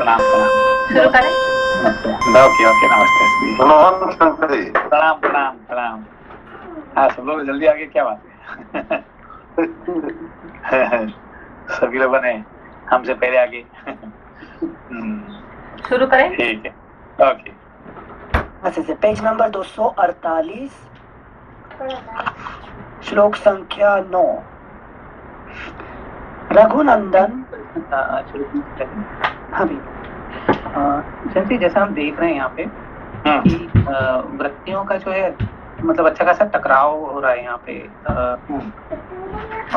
प्रणाम प्रणाम। शुरू करें? ओके ओके, नमस्ते। प्रणाम प्रणाम प्रणाम। हाँ, सब लोग जल्दी आगे, क्या बात है? सभी लोगों ने हमसे पहले आगे। शुरू करें? ठीक है, ओके। अच्छा से पेज नंबर 248, श्लोक संख्या 9। रघुनंदन। हाँ भी जैसे जैसा हम देख रहे हैं यहाँ पे कि वृत्तियों का जो है मतलब अच्छा खासा टकराव हो रहा है यहाँ पे।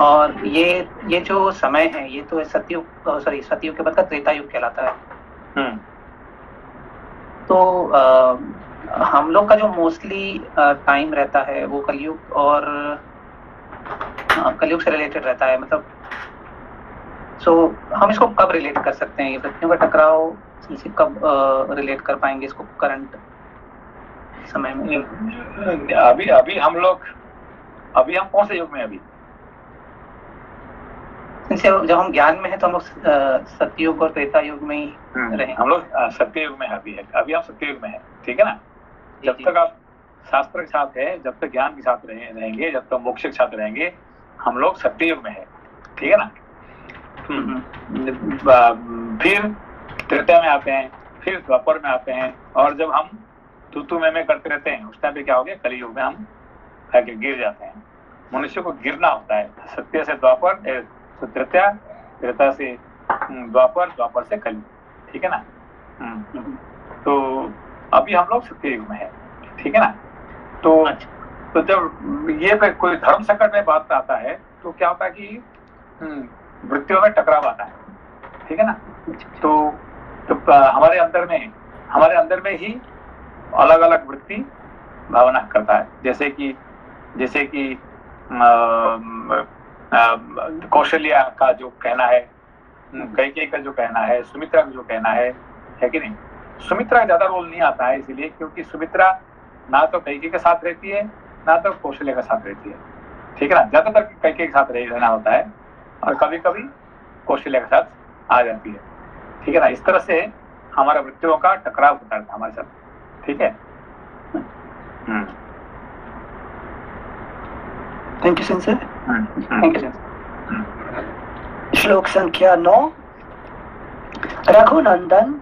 और ये जो समय है ये तो सतयुग सतयुग के बाद का त्रेता युग कहलाता है। तो हम लोग का जो मोस्टली टाइम रहता है वो कलयुग और कलयुग से रिलेटेड रहता है। मतलब हम इसको कब रिलेट कर सकते हैं, ये वृत्तियों का टकराव इसे कब रिलेट कर पाएंगे इसको करंट समय में? अभी हम कौन से युग में? अभी जब हम ज्ञान में है तो हम लोग सतयुग और त्रेता युग में ही रहे। हम लोग सत्ययुग में अभी हम सत्ययुग में है, ठीक है ना। जब तक आप शास्त्र के साथ है, जब तक ज्ञान के साथ रहेंगे, जब तक मोक्ष के साथ रहेंगे, हम लोग सत्ययुग में है, ठीक है ना। फिर त्रेता में आते हैं, फिर द्वापर में आते हैं, और जब हम तू में करते रहते हैं उस टाइम पे क्या हो गया, कलियुग में हम आगे गिर जाते हैं। मनुष्य को गिरना होता है, सत्य से द्वापर, त्रेता से द्वापर, द्वापर से कलयुग, ठीक है ना। तो अभी हम लोग सत्ययुग में है, ठीक है ना। तो जब ये कोई धर्म संकट में बात आता है तो क्या होता है कि वृत्तियों में टकराव आता है, ठीक है ना। तो हमारे अंदर में ही अलग अलग वृत्ति भावना करता है। जैसे कि कौशल्या का जो कहना है, कैकेयी का जो कहना है, सुमित्रा का जो कहना है कि नहीं। सुमित्रा का ज्यादा रोल नहीं आता है, इसलिए क्योंकि सुमित्रा ना तो कैकेयी के साथ रहती है, ना तो कौशल्या के साथ रहती है, ठीक है ना। ज्यादातर कैकेयी के साथ रहना होता है, और कभी कभी कौशल्या के साथ आ जाती है, ठीक है ना। इस तरह से हमारा वृत्तियों का टकराव होता है हमारे साथ, ठीक है। Thank you sensor. Thank you sensor. श्लोक संख्या 9। रघुनंदन,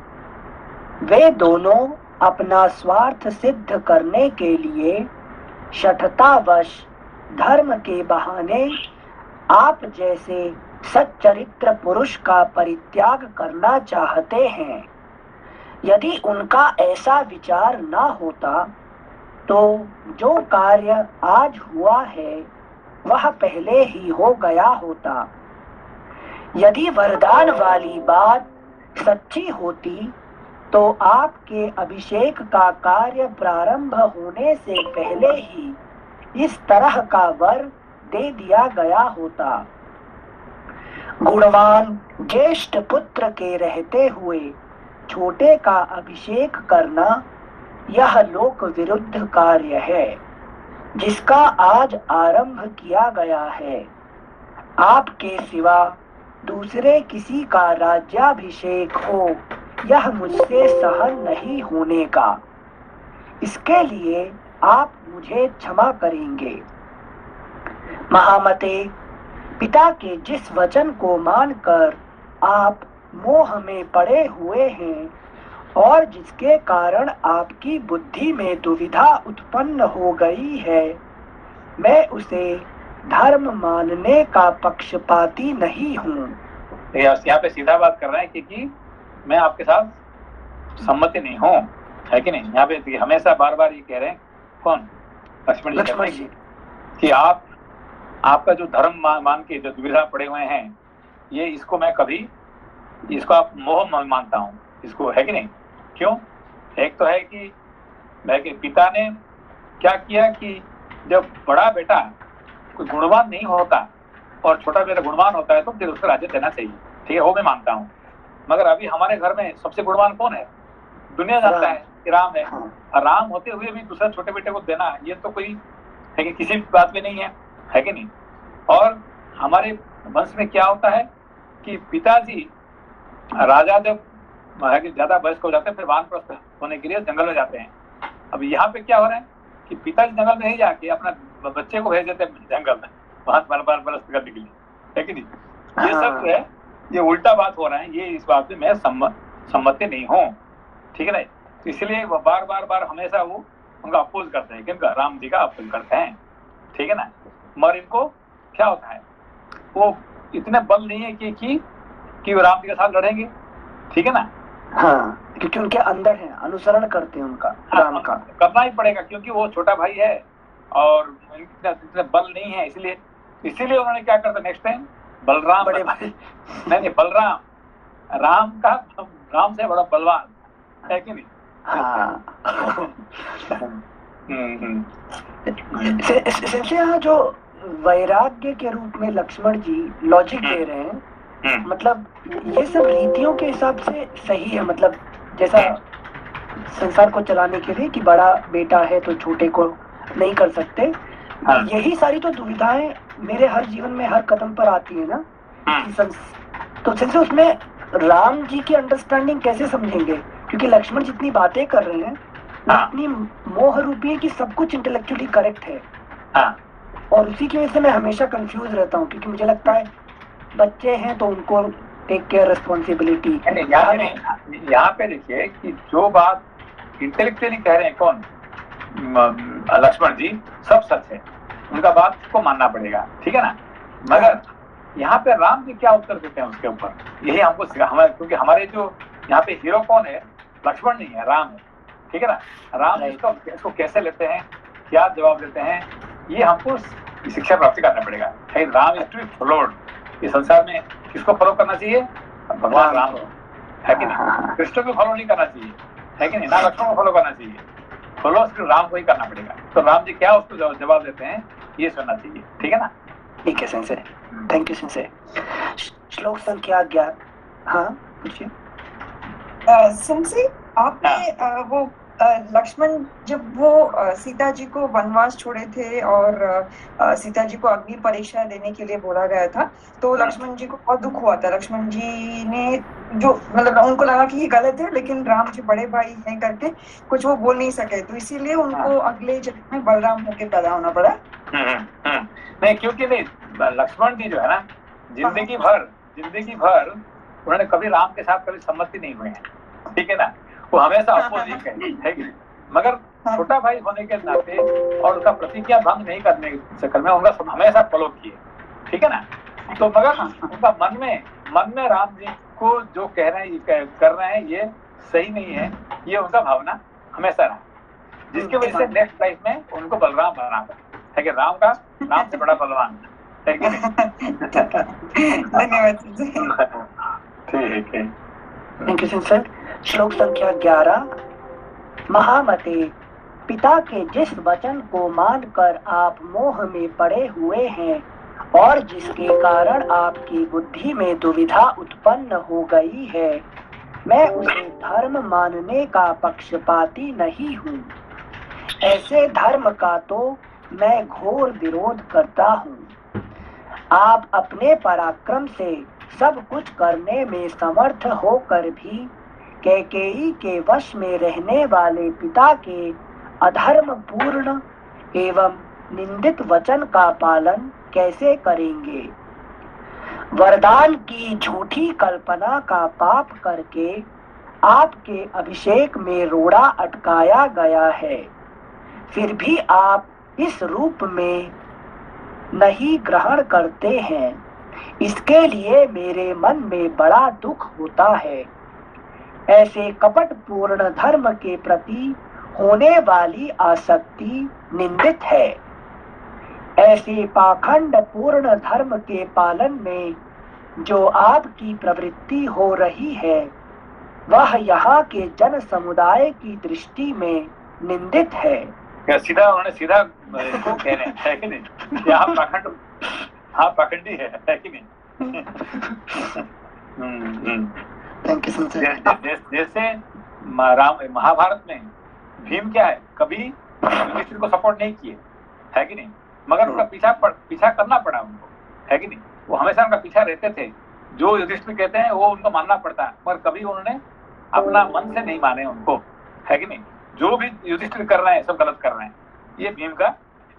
वे दोनों अपना स्वार्थ सिद्ध करने के लिए शठतावश धर्म के बहाने आप जैसे सच्चरित्र पुरुष का परित्याग करना चाहते हैं। यदि उनका ऐसा विचार न होता तो जो कार्य आज हुआ है वह पहले ही हो गया होता। यदि वरदान वाली बात सच्ची होती तो आपके अभिषेक का कार्य प्रारंभ होने से पहले ही इस तरह का वर दे दिया गया होता। गुणवान ज्येष्ठ पुत्र के रहते हुए छोटे का अभिषेक करना यह लोक विरुद्ध कार्य है जिसका आज आरंभ किया गया है। आपके सिवा दूसरे किसी का राज्याभिषेक हो यह मुझसे सहन नहीं होने का। इसके लिए आप मुझे क्षमा करेंगे। महामते, पिता के जिस वचन को मानकर आप मोह में पड़े हुए हैं और जिसके कारण आपकी बुद्धि में दुविधा उत्पन्न हो गई है, मैं उसे धर्म मानने का पक्षपाती नहीं हूँ। यहाँ पे सीधा बात कर रहे हैं क्योंकि मैं आपके साथ सम्मति नहीं हूँ, है कि नहीं। यहाँ पे हमेशा बार बार ये कह रहे हैं, कौन? लक्ष्मण जी, कि आपका जो धर्म मान के जो दुविधा पड़े हुए हैं, ये इसको मैं कभी इसको आप मोह मानता हूँ इसको, है कि नहीं। क्यों? एक तो है कि पिता ने क्या किया कि जब बड़ा बेटा कोई गुणवान नहीं होता और छोटा बेटा गुणवान होता है तो फिर उसको राज्य देना चाहिए, ठीक है, वो मैं मानता हूँ। मगर अभी हमारे घर में सबसे गुणवान कौन है? दुनिया जानता है कि राम है। और राम होते हुए भी दूसरा छोटे बेटे को देना, ये तो कोई है कि किसी बात में नहीं है कि नहीं। और हमारे वंश में क्या होता है कि पिताजी राजा जब है कि ज्यादा वयस्क हो जाते हैं, फिर वानप्रस्थ होने के लिए जंगल में जाते हैं। अब यहाँ पे क्या हो रहा है कि पिताजी जंगल में नहीं जाके अपना बच्चे को भेज देते हैं जंगल में वहां वानप्रस्थ करने के लिए, है कि नहीं। ये सब जो है ये उल्टा बात हो रहा है, ये इस बात में मैं सम्मति नहीं हूँ, ठीक है ना। तो इसलिए वो बार हमेशा वो उनका अपोज करते हैं, किनका, राम जी का अपोज करते हैं, ठीक है ना। मगर इनको क्या होता है, वो इतने बल नहीं है कि वो राम जी के साथ लड़ेंगे, ठीक है ना। हाँ, क्योंकि उनके अंदर है, अनुसरण करते हैं उनका, राम का करना ही पड़ेगा, क्योंकि वो छोटा भाई है और इतने बल नहीं है, इसीलिए उन्होंने क्या करता नेक्स्ट टाइम, बलराम, बड़े भाई नहीं बलराम, राम से बड़ा बलवान, है कि नहीं। हाँ यहाँ जो वैराग्य के रूप में लक्ष्मण जी लॉजिक दे रहे हैं, मतलब ये सब रीतियों के हिसाब से सही है, मतलब जैसा संसार को चलाने के लिए कि बड़ा बेटा है तो छोटे को नहीं कर सकते, यही सारी तो दुविधाएं मेरे हर जीवन में हर कदम पर आती है ना। तो संसे उसमें राम जी की अंडरस्टैंडिंग कैसे समझेंगे, क्योंकि लक्ष्मण जितनी बातें कर रहे हैं इतनी मोह रूपी है कि सब कुछ इंटेलेक्चुअली करेक्ट है, और उसी की वजह से मैं हमेशा कंफ्यूज रहता हूँ, क्योंकि मुझे लगता है बच्चे हैं तो उनको टेक केयर रिस्पॉन्सिबिलिटी। यहाँ पे देखिए कि जो बात इंटेलेक्चुअली कह रहे हैं कौन, लक्ष्मण जी, सब सच है, उनका बात को मानना पड़ेगा, ठीक है ना। मगर यहाँ पे राम जी क्या उत्तर देते हैं उसके ऊपर, यही हमको क्योंकि हमारे जो यहाँ पे हीरो कौन है, लक्ष्मण नहीं है, राम है, ठीक है ना। राम इसको कैसे लेते हैं, क्या जवाब देते हैं, ये हमको शिक्षा प्राप्त करना पड़ेगा। Ram is to be followed, इस संसार में किसको फॉलो करना चाहिए, भगवान राम को, है कि नहीं। कृष्ण को फॉलो नहीं करना चाहिए, है कि नहीं, ना लक्ष्मण को फॉलो करना चाहिए, फॉलो सिर्फ राम को ही करना पड़ेगा। तो राम जी क्या उसको जवाब देते हैं, ये सुनना चाहिए, ठीक है ना। ठीक है सेंसे, थैंक यू सेंसे। श्लोक संख्या 11। हाँ पूछिए। सेंसे आपने वो लक्ष्मण जब वो सीता जी को वनवास छोड़े थे और सीता जी को अग्नि परीक्षा देने के लिए बोला गया था, तो लक्ष्मण जी को बहुत दुख हुआ था। लक्ष्मण जी ने जो मतलब उनको लगा कि ये गलत है, लेकिन राम जी बड़े भाई हैं करके कुछ वो बोल नहीं सके, तो इसीलिए उनको अगले जन्म में बलराम होके पैदा होना पड़ा। नहीं, क्योंकि नहीं, लक्ष्मण जी जो है ना, जिंदगी भर उन्होंने कभी राम के साथ कभी सम्मति नहीं हुए हैं, ठीक है ना। वो हमेशा अपोजिट है कि, मगर छोटा भाई होने के नाते और उसका प्रतिज्ञा भंग नहीं करने के चक्कर में उनका हमेशा फॉलो किए, ठीक है ना। तो मगर उनका मन में राम जी को जो कह रहे हैं, कर रहे हैं, ये सही नहीं है, ये उनका भावना हमेशा रहा, जिसकी वजह से नेक्स्ट लाइफ में उनको बलराम बनाना पड़ा, है कि राम से बड़ा बलवान, है कि नहीं। धन्यवाद। ठीक है, थैंक यू सर। श्लोक संख्या 11। महामते, पिता के जिस वचन को मानकर आप मोह में पड़े हुए हैं और जिसके कारण आपकी बुद्धि में दुविधा उत्पन्न हो गई है, मैं उसे धर्म मानने का पक्षपाती नहीं हूँ। ऐसे धर्म का तो मैं घोर विरोध करता हूँ। आप अपने पराक्रम से सब कुछ करने में समर्थ होकर भी कैकेयी के वश में रहने वाले पिता के अधर्म पूर्ण एवं निंदित वचन का पालन कैसे करेंगे। वरदान की झूठी कल्पना का पाप करके आपके अभिषेक में रोड़ा अटकाया गया है, फिर भी आप इस रूप में नहीं ग्रहण करते हैं। इसके लिए मेरे मन में बड़ा दुख होता है। ऐसे कपट पूर्ण धर्म के प्रति होने वाली आसक्ति निंदित है। ऐसे पाखंड पूर्ण धर्म के पालन में जो आपकी प्रवृत्ति हो रही है, वह यहाँ के जन समुदाय की दृष्टि में निंदित है। उन्होंने सीधा कह रहे हैं, है कि नहीं, आप पाखंडी है कि नहीं। Thank you sir. जैसे महाभारत में भीम क्या है, कभी युधिष्ठिर को सपोर्ट नहीं किए, है कि नहीं, मगर उनका पीछा करना पड़ा उनको, है कि नहीं। वो हमेशा उनका पीछा रहते थे, जो युधिष्ठिर कहते हैं वो उनको मानना पड़ता है, मगर कभी उन्होंने अपना मन से नहीं माने उनको, है कि नहीं। जो भी युधिष्ठिर कर रहे हैं सब गलत कर रहे हैं, ये भीम का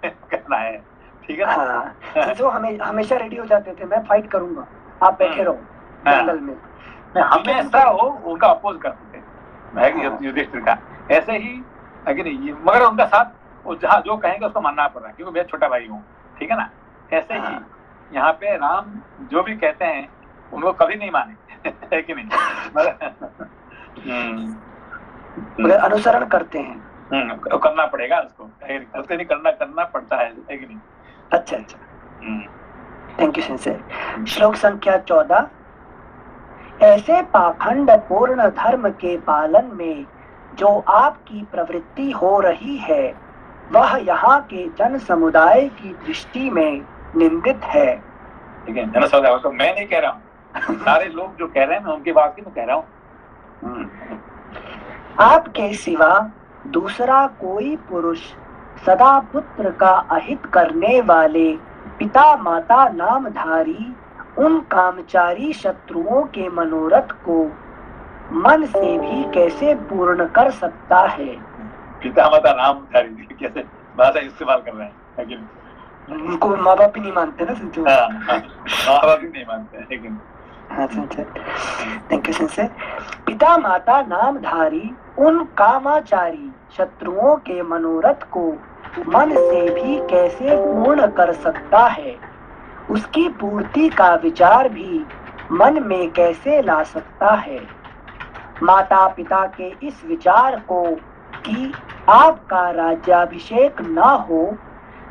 कहना है, ठीक है ना। हाँ, जो हमेशा रेडी हो जाते थे, मैं फाइट करूंगा, आप बैठे रहो जंगल में, हमेशा वो उनका अपोज करते थे, है कि युधिष्ठिर का। ऐसे ही है कि नहीं, मगर उनका साथ वो जहाँ जो कहेंगे उसको मानना पड़ रहा है, क्योंकि मैं छोटा भाई हूँ, ठीक है ना। ऐसे ही यहाँ पे राम जो भी कहते हैं उनको कभी नहीं माने, है कि नहीं। मगर अनुसरण करते हैं, करना पड़ेगा उसको, गलती नहीं, करना पड़ता है कि नहीं। अच्छा, थैंक यू सेंसे। श्लोक संख्या 14। ऐसे पाखंड पूर्ण धर्म के पालन में जो आपकी प्रवृत्ति हो रही है वह यहाँ के जन समुदाय की दृष्टि में निंदित है। ठीक है, जन समुदाय तो मैं नहीं कह रहा हूँ, सारे लोग जो कह रहे हैं मैं उनकी बात की मैं कह रहा हूँ। आपके सिवा दूसरा कोई पुरुष सदा पुत्र का अहित करने वाले पिता माता नामधारी उन कामचारी शत्रुओं के मनोरथ को मन से भी कैसे पूर्ण कर सकता है। पिता माता नामधारी कैसे भाषा इस्तेमाल कर रहे हैं, लेकिन उनको माँ बाप ही नहीं मानते ना संजय। माँ बाप ही नहीं मानते, लेकिन हाँ संजय, थैंक यू संजय। पिता माता नामधारी उन कामाचारी शत्रुओं के मनोरथ को मन से भी कैसे पूर्ण कर सकता है, उसकी पूर्ति का विचार भी मन में कैसे ला सकता है। माता पिता के इस विचार को कि आपका राज्याभिषेक न हो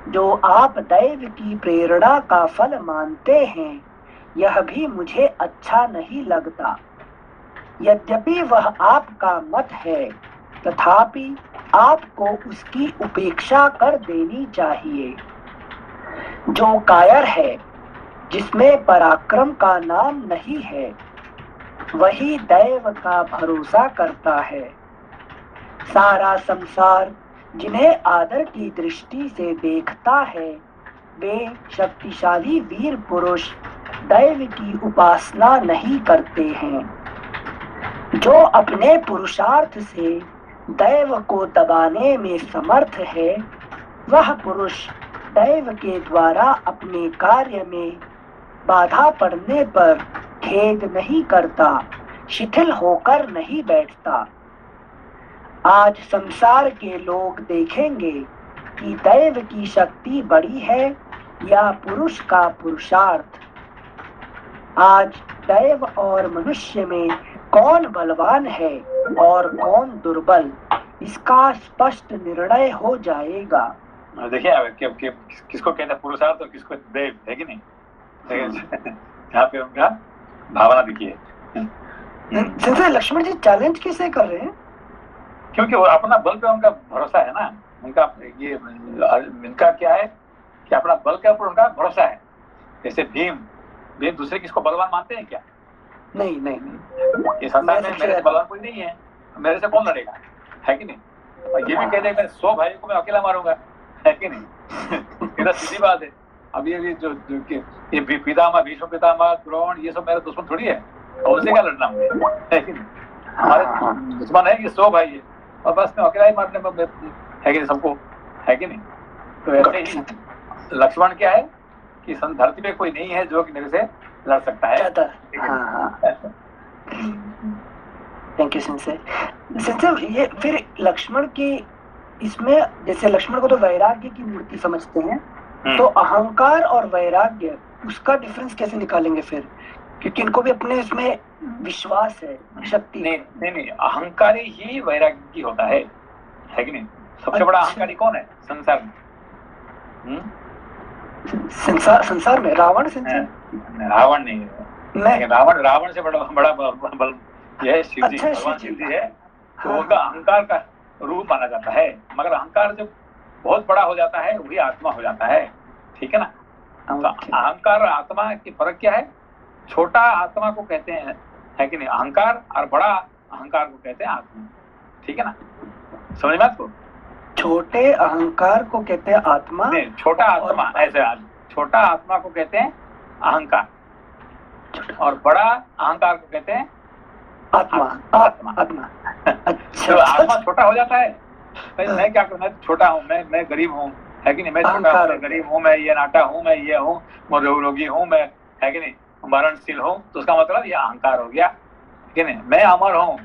जो आप दैव की प्रेरणा का फल मानते हैं, यह भी मुझे अच्छा नहीं लगता। यद्यपि वह आपका मत है तथापि आपको उसकी उपेक्षा कर देनी चाहिए। जो कायर है, जिसमें पराक्रम का नाम नहीं है, वही दैव का भरोसा करता है। सारा संसार जिन्हें आदर की दृष्टि से देखता है वे शक्तिशाली वीर पुरुष दैव की उपासना नहीं करते हैं। जो अपने पुरुषार्थ से दैव को दबाने में समर्थ है वह पुरुष दैव के द्वारा अपने कार्य में बाधा पड़ने पर खेद नहीं करता, शिथिल होकर नहीं बैठता। आज संसार के लोग देखेंगे कि दैव की शक्ति बड़ी है या पुरुष का पुरुषार्थ। आज दैव और मनुष्य में कौन बलवान है और कौन दुर्बल, इसका स्पष्ट निर्णय हो जाएगा। देखिए किसको कहते हैं पुरुषार्थ और किसको देव, है कि नहीं। यहाँ पे उनका भावना देखिए। जैसे लक्ष्मण जी चैलेंज कैसे कर रहे हैं, क्योंकि वो अपना बल पे उनका भरोसा है ना। उनका ये इनका क्या है कि अपना बल के ऊपर उनका भरोसा है। जैसे भीम दूसरे किसको बलवान मानते हैं क्या? नहीं नहीं ये संसार में मेरे से बलवान कोई नहीं है, मेरे से कौन लड़ेगा, है कि नहीं। और ये भी कह दे मैं 100 भाइयों को मैं अकेला मारूंगा, है कि नहीं। मेरा सीधी बात है। अब ये जो ये पितामह भीष्म पितामह द्रोण ये सब मेरे दुश्मन थोड़ी है, और उनसे क्या लड़ना मुझे, है कि नहीं। हमारे दुश्मन है कि 100 भाई है और बस मैं अकेला ही मारने में है कि नहीं सबको, है कि नहीं। तो ऐसे ही लक्ष्मण क्या है कि धरती पे कोई नहीं है जो कि मेरे से लड़ सकता है। थैंक यू सिंसे। ये फिर लक्ष्मण की इसमें जैसे लक्ष्मण को तो वैराग्य की मूर्ति समझते हैं, तो अहंकार और वैराग्य उसका डिफरेंस कैसे निकालेंगे फिर, क्योंकि इनको भी अपने इसमें विश्वास है, शक्ति। नहीं अहंकारी ही वैराग्य होता है कि नहीं। सबसे बड़ा अहंकारी कौन है संसार में? संसार में रावण रावण नहीं है। रावण से बड़ा बल यह शिव जी, भगवान शिव जी है। तो उनका अहंकार का रूप माना जाता है, मगर अहंकार जब बहुत बड़ा हो जाता है वही आत्मा हो जाता है, ठीक है ना। तो अहंकार और आत्मा की फर्क क्या है? छोटा आत्मा को कहते हैं, है कि नहीं, अहंकार, और बड़ा अहंकार को कहते हैं आत्मा, ठीक है ना। समझ में आपको? छोटे अहंकार को कहते हैं आत्मा, नहीं, छोटा आत्मा ऐसे आज छोटा आत्मा को कहते हैं अहंकार, और बड़ा अहंकार को कहते हैं आत्मा आत्मा। आत्मा। अच्छा तो आत्मा अच्छा। छोटा हो जाता है, भाई मैं क्या करूं, मैं छोटा हूँ, मैं गरीब हूँ, है कि नहीं, मैं छोटा हूँ, मैं गरीब हूँ, मैं ये नाटा हूँ, मैं ये हूँ, मैं रोगी हूँ, मैं, है कि नहीं, मरणशील हूँ, तो उसका मतलब ये अहंकार हो गया, है कि नहीं। मैं अमर हूँ,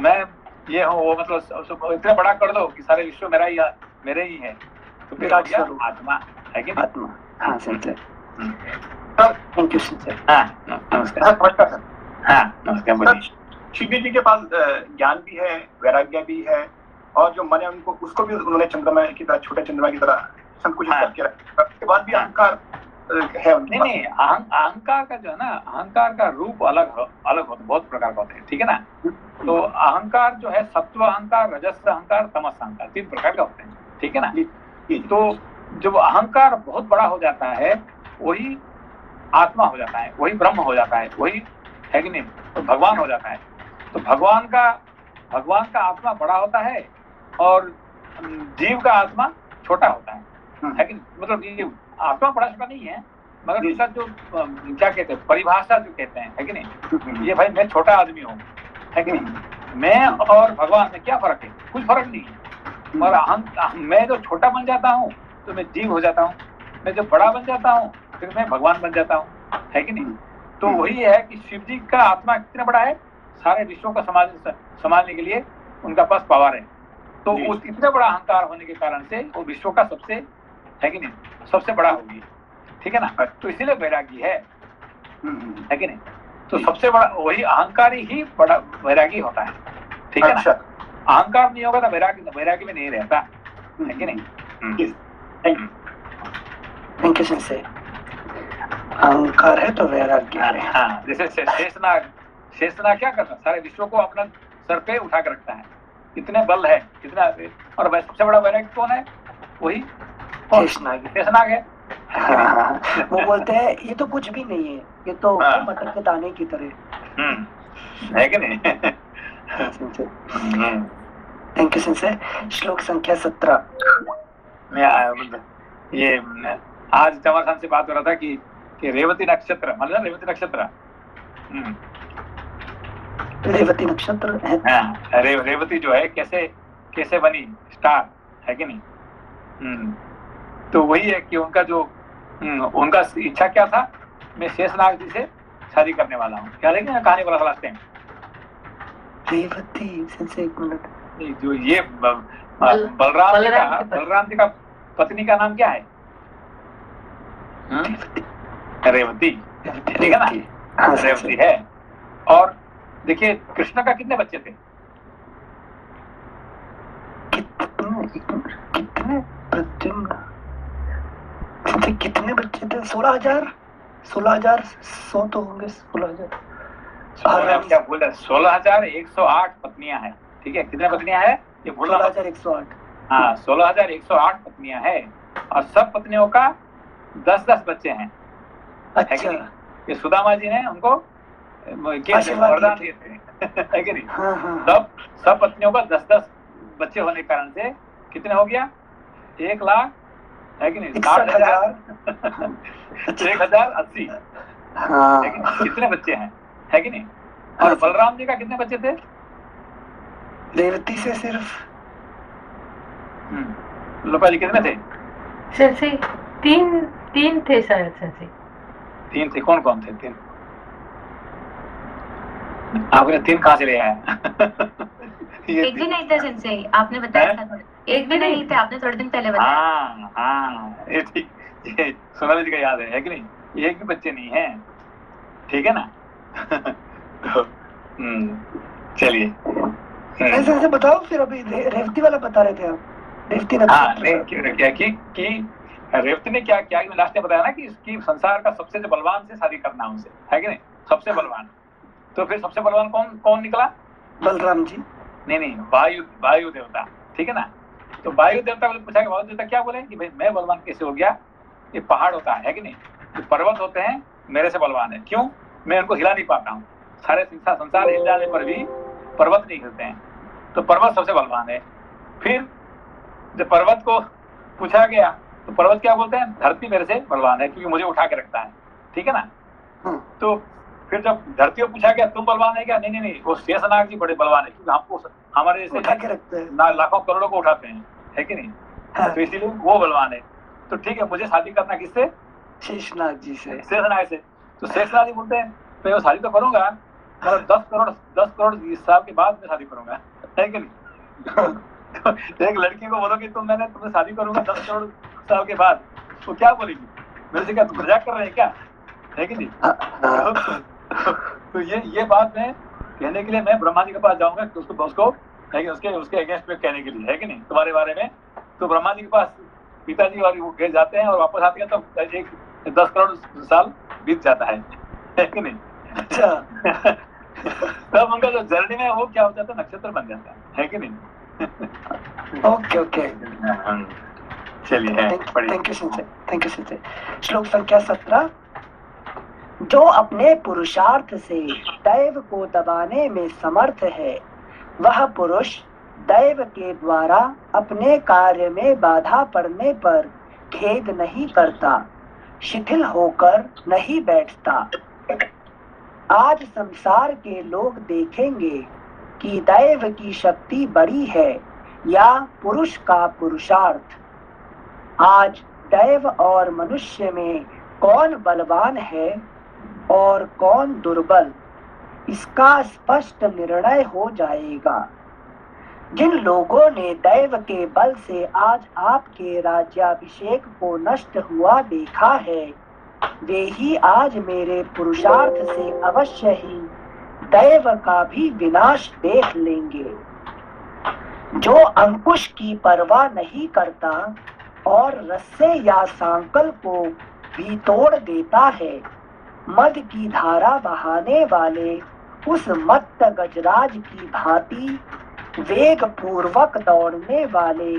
मैं ये हूँ, वो मतलब इतना बड़ा कर दो कि सारे विश्व मेरा ही मेरे ही है, तो फिर हो गया आत्मा, है कि नहीं। आत्मा। हाँ sensor, sir thank you sensor. हाँ नमस्कार। नमस्कार सर। हाँ नमस्कार, बोलिए। शिव जी के पास ज्ञान भी है, वैराग्य भी है, और जो मन है उनको, उसको भी उन्होंने चंद्रमा की तरह, छोटे चंद्रमा की तरह संकुचित करके रखा, उसके बाद भी अहंकार है उनके नहीं, अहंकार का जो है ना, अहंकार का रूप अलग होता, बहुत प्रकार का होते हैं, ठीक है ना। तो अहंकार जो है, सत्व अहंकार, रजस अहंकार, तमस अहंकार, 3 प्रकार के होते हैं, ठीक है ना। तो जब अहंकार बहुत बड़ा हो जाता है, वही आत्मा हो जाता है, वही ब्रह्म हो जाता है, वही, है कि नहीं, तो भगवान हो जाता है। तो भगवान का आत्मा बड़ा होता है और जीव का आत्मा छोटा होता है कि नहीं। मतलब ये आत्मा बड़ा छोटा नहीं है, मगर इसका जो क्या कहते हैं, परिभाषा जो कहते हैं, है कि नहीं, ये भाई मैं छोटा आदमी हूँ, है कि नहीं, मैं और भगवान में क्या फर्क है, कुछ फर्क नहीं है। मगर मैं जो छोटा बन जाता हूँ तो मैं जीव हो जाता हूँ, मैं जब बड़ा बन जाता हूँ फिर मैं भगवान बन जाता हूँ, है कि नहीं। तो वही है कि शिव जी का आत्मा कितना बड़ा है, सारे विश्वों का संभालने के लिए उनका पास पावर है। तो उस इतना बड़ा अहंकार होने के कारण से वो विश्व का सबसे, है कि नहीं, सबसे बड़ा होगी, ठीक है ना। तो इसीलिए वैरागी है कि नहीं। तो सबसे बड़ा वही अहंकारी ही बड़ा वैरागी होता है, ठीक है ना। अहंकार नहीं होगा तो वैरागी में नहीं रहता, है कि नहीं। Thank you sensor. अहंकार है तो वैराग्य है। हाँ, जैसे शेषनाग क्या करता है, सारे विश्व को अपना सर पे उठा कर रखता है, कितने बल है, कितना, और सबसे बड़ा वैराग्य कौन है, वही शेषनाग है। हाँ, वो बोलते हैं ये तो कुछ भी नहीं है, ये तो मटर के दाने की तरह, है कि नहीं। Thank you sensor. श्लोक संख्या 17। ये आज चमर खान से बात हो रहा था कि रेवती नक्षत्र, मतलब रेवती नक्षत्र, रेवती नक्षत्र है। हाँ, रेवती जो है कैसे बनी स्टार, है कि नहीं। तो वही है कि उनका जो उनका इच्छा क्या था, मैं शेषनाग जी से शादी करने वाला हूँ, क्या, लेकिन कहानी बड़ा लास्ट टाइम। रेवती सेंसर, एक मिनट, जो ये बलराम जी का पत्नी का नाम क्या है, रेवती, ठीक है ना, रेवती है। और देखिए कृष्ण का कितने बच्चे थे, कितने बच्चे थे, 16,100 तो होंगे, 16,000। क्या बोल रहे, 16,108 पत्नियां हैं, ठीक है, कितने पत्नियां हैं ये बोलना, 16,108। हाँ, 16,108 पत्नियां हैं, और सब पत्नियों का 10-10 बच्चे हैं। अच्छा, ये सुदामा जी ने उनको वरदान दिए थे, है कि नहीं। सब पत्नियों का 10-10 बच्चे होने के कारण से कितने हो गया, 1 लाख, है कि नहीं, 60,000, 1,080, है कि नहीं, कितने बच्चे हैं, है कि नहीं। और बलराम जी का कितने बच्चे थे, रेवती से सिर्फ लोपा जी कितने थे, सेंसी 3 थे शायद, सेंसी 3 थे। कौन कौन थे 3, आपने 3 कहाँ से ले आया। एक भी नहीं था सेंसेई, आपने बताया था, एक भी नहीं थे, आपने थोड़े दिन पहले बताया। हाँ, ये ठीक, ये सोनाली जी का याद है कि नहीं, एक भी बच्चे नहीं है, ठीक है ना। तो चलिए, ऐसे बताओ फिर, अभी रेवती वाला बता रहे थे आप, रेवती नक्षत्र। क्या कि रेवती ने क्या किया, लास्ट में बताया ना कि इसकी संसार का सबसे बलवान से शादी करना उनसे, है कि नहीं, सबसे बलवान। तो फिर सबसे बलवान कौन निकला, बलराम जी। नहीं, वायु देवता, ठीक है ना। तो वायु देवता को पूछा कि वायु देवता क्या बोले कि भाई मैं बलवान कैसे हो गया, ये पहाड़ होता है कि नहीं, जो पर्वत होते हैं मेरे से बलवान है, क्यों, मैं उनको हिला नहीं पाता हूँ, सारे संसार हिल जाने पर भी पर्वत नहीं हिलते हैं, तो पर्वत सबसे बलवान है। फिर जब पर्वत को पूछा गया तो पर्वत क्या बोलते हैं, धरती मेरे से बलवान है क्योंकि मुझे उठा के रखता है, ठीक है ना। तो फिर जब धरती को पूछा गया तुम बलवान है क्या, नहीं नहीं नहीं, वो शेषनाग जी बड़े बलवान है, क्योंकि हमको हमारे उठा के रखते हैं, जैसे लाखों करोड़ों को उठाते हैं, है कि नहीं? हाँ। तो इसीलिए वो बलवान है। तो ठीक है, मुझे शादी करना किससे? शेषनाग जी से। शेषनाग से। तो शेषनाग जी बोलते हैं तो मैं शादी तो करूंगा, मगर 10 करोड़ इस साल के बाद मैं शादी करूंगा, है कि नहीं? तो एक लड़की को बोलोगे तुमसे शादी करूंगा 10 करोड़ साल के बाद, तो क्या बोलेगी? मेरे से क्या तुम मजाक कर रहे हैं क्या, है कि नहीं? तो ये बात मैं कहने के लिए मैं ब्रह्मा जी के पास जाऊंगा कि उसको है कि उसके अगेंस्ट में कहने के लिए, है कि नहीं, तुम्हारे बारे में। तो ब्रह्मा जी के पास पिताजी और वो गए जाते हैं और वापस आते हैं, तो एक 10 करोड़ साल बीत जाता है कि नहीं? अच्छा। तब उनका जो जर्नी में वो क्या हो जाता है, नक्षत्र बन जाता है कि नहीं? ओके ओके, चलिए, thank you Sanjay, thank you Sanjay. श्लोक संख्या 17। जो अपने पुरुषार्थ से दैव को दबाने में समर्थ है, वह पुरुष दैव के द्वारा अपने कार्य में बाधा पड़ने पर खेद नहीं करता, शिथिल होकर नहीं बैठता। आज संसार के लोग देखेंगे कि दैव की शक्ति बड़ी है या पुरुष का पुरुषार्थ। आज दैव और मनुष्य में कौन बलवान है और कौन दुर्बल, इसका स्पष्ट निर्णय हो जाएगा। जिन लोगों ने दैव के बल से आज आपके राज्याभिषेक को नष्ट हुआ देखा है, वे ही आज मेरे पुरुषार्थ से अवश्य ही दैव का भी विनाश देख लेंगे। जो अंकुश की परवाह नहीं करता और रस्से या सांकल को भी तोड़ देता है, मद की धारा बहाने वाले उस मत्त गजराज की भांति वेग पूर्वक दौड़ने वाले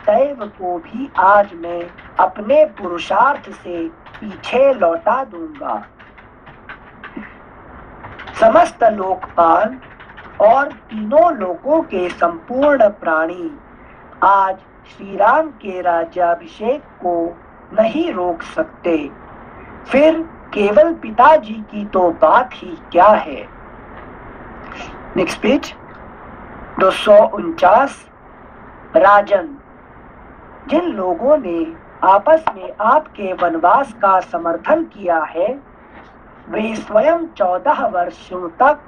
दैव को भी आज मैं अपने पुरुषार्थ से पीछे लौटा दूंगा। समस्त लोकपाल और तीनों लोकों के संपूर्ण प्राणी आज श्री राम के राज्याभिषेक को नहीं रोक सकते, फिर केवल पिताजी की तो बात ही क्या है। Next page 249। राजन, जिन लोगों ने आपस में आपके वनवास का समर्थन किया है, वे स्वयं 14 वर्षों तक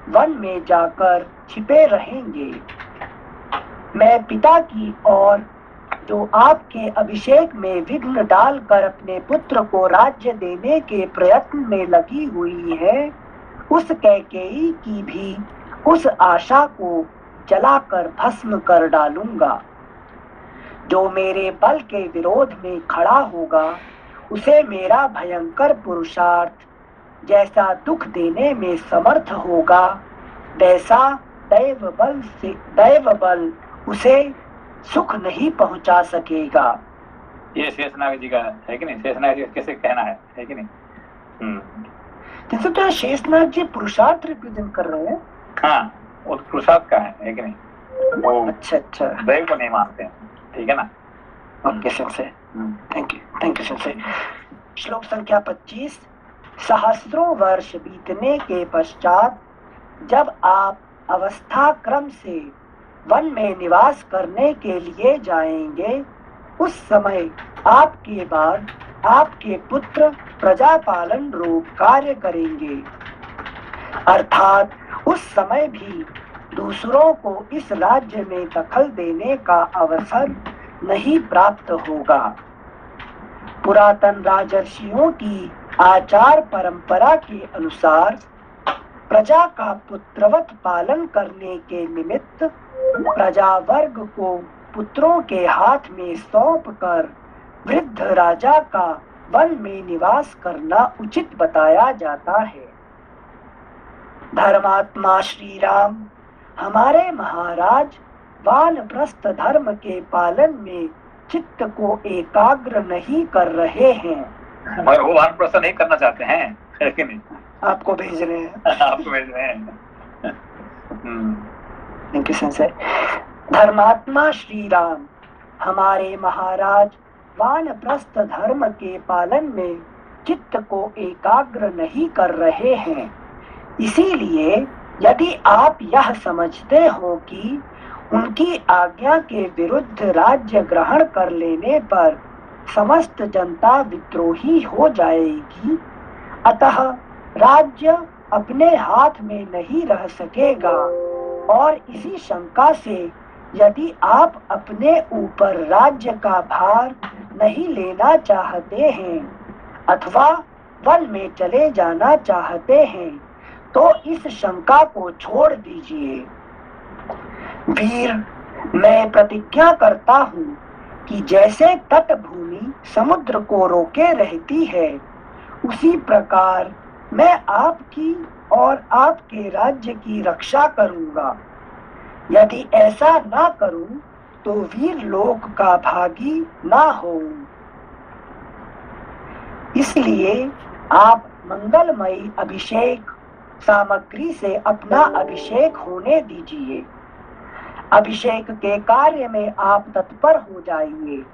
वन में जाकर छिपे रहेंगे। मैं पिता की और जो आपके अभिषेक में विघ्न डालकर अपने पुत्र को राज्य देने के प्रयत्न में लगी हुई है, उस कैकेयी की भी उस आशा को जलाकर भस्म कर डालूंगा। जो मेरे बल के विरोध में खड़ा होगा, उसे मेरा भयंकर पुरुषार्थ जैसा दुख देने में समर्थ होगा, वैसा दैव बल उसे सुख नहीं पहुंचा सकेगा। ये शेषनाग जी का है कि नहीं? शेषनाग जी कैसे कहना है कि नहीं? जैसे तो शेषनाग जी पुरुषार्थ रिप्रेजेंट कर रहे हैं। हाँ, वो पुरुषार्थ का है कि नहीं? वो अच्छा दैव को नहीं मानते हैं, ठीक है ना? Okay Sanjay, thank you Sanjay. श्लोक संख्या 25। सहस्त्रों वर्ष बीतने के पश्चात जब आप अवस्था क्रम से वन में निवास करने के लिए जाएंगे, उस समय आपके बाद आपके पुत्र प्रजापालन रूप कार्य करेंगे। अर्थात उस समय भी दूसरों को इस राज्य में दखल देने का अवसर नहीं प्राप्त होगा। पुरातन राजर्षियों की आचार परंपरा के अनुसार प्रजा का पुत्रवत पालन करने के निमित्त प्रजा वर्ग को पुत्रों के हाथ में सौंप कर वृद्ध राजा का वन में निवास करना उचित बताया जाता है। धर्मात्मा श्री राम हमारे महाराज वानप्रस्थ धर्म के पालन में चित्त को एकाग्र नहीं कर रहे हैं। मगर वो वानप्रस्थ नहीं करना चाहते हैं, है कि नहीं? आपको भेज रहे हैं। आपको भेज रहे हैं। Thank you Sanjay. धर्मात्मा श्री राम हमारे महाराज वानप्रस्थ धर्म के पालन में चित्त को एकाग्र नहीं कर रहे हैं। इसीलिए यदि आप यह समझते हो कि उनकी आज्ञा के विरुद्ध राज्य ग्रहण कर लेने पर समस्त जनता विद्रोही हो जाएगी, अतः राज्य अपने हाथ में नहीं रह सकेगा, और इसी शंका से यदि आप अपने ऊपर राज्य का भार नहीं लेना चाहते हैं अथवा वन में चले जाना चाहते हैं, तो इस शंका को छोड़ दीजिए। वीर, मैं प्रतिज्ञा करता हूँ कि जैसे तटभूमि समुद्र को रोके रहती है, उसी प्रकार मैं आपकी और आपके राज्य की रक्षा करूंगा। यदि ऐसा ना करूं तो वीर लोक का भागी ना होऊं। इसलिए आप मंगलमयी अभिषेक सामग्री से अपना अभिषेक होने दीजिए। अभिषेक के कार्य में आप तत्पर हो जाइए।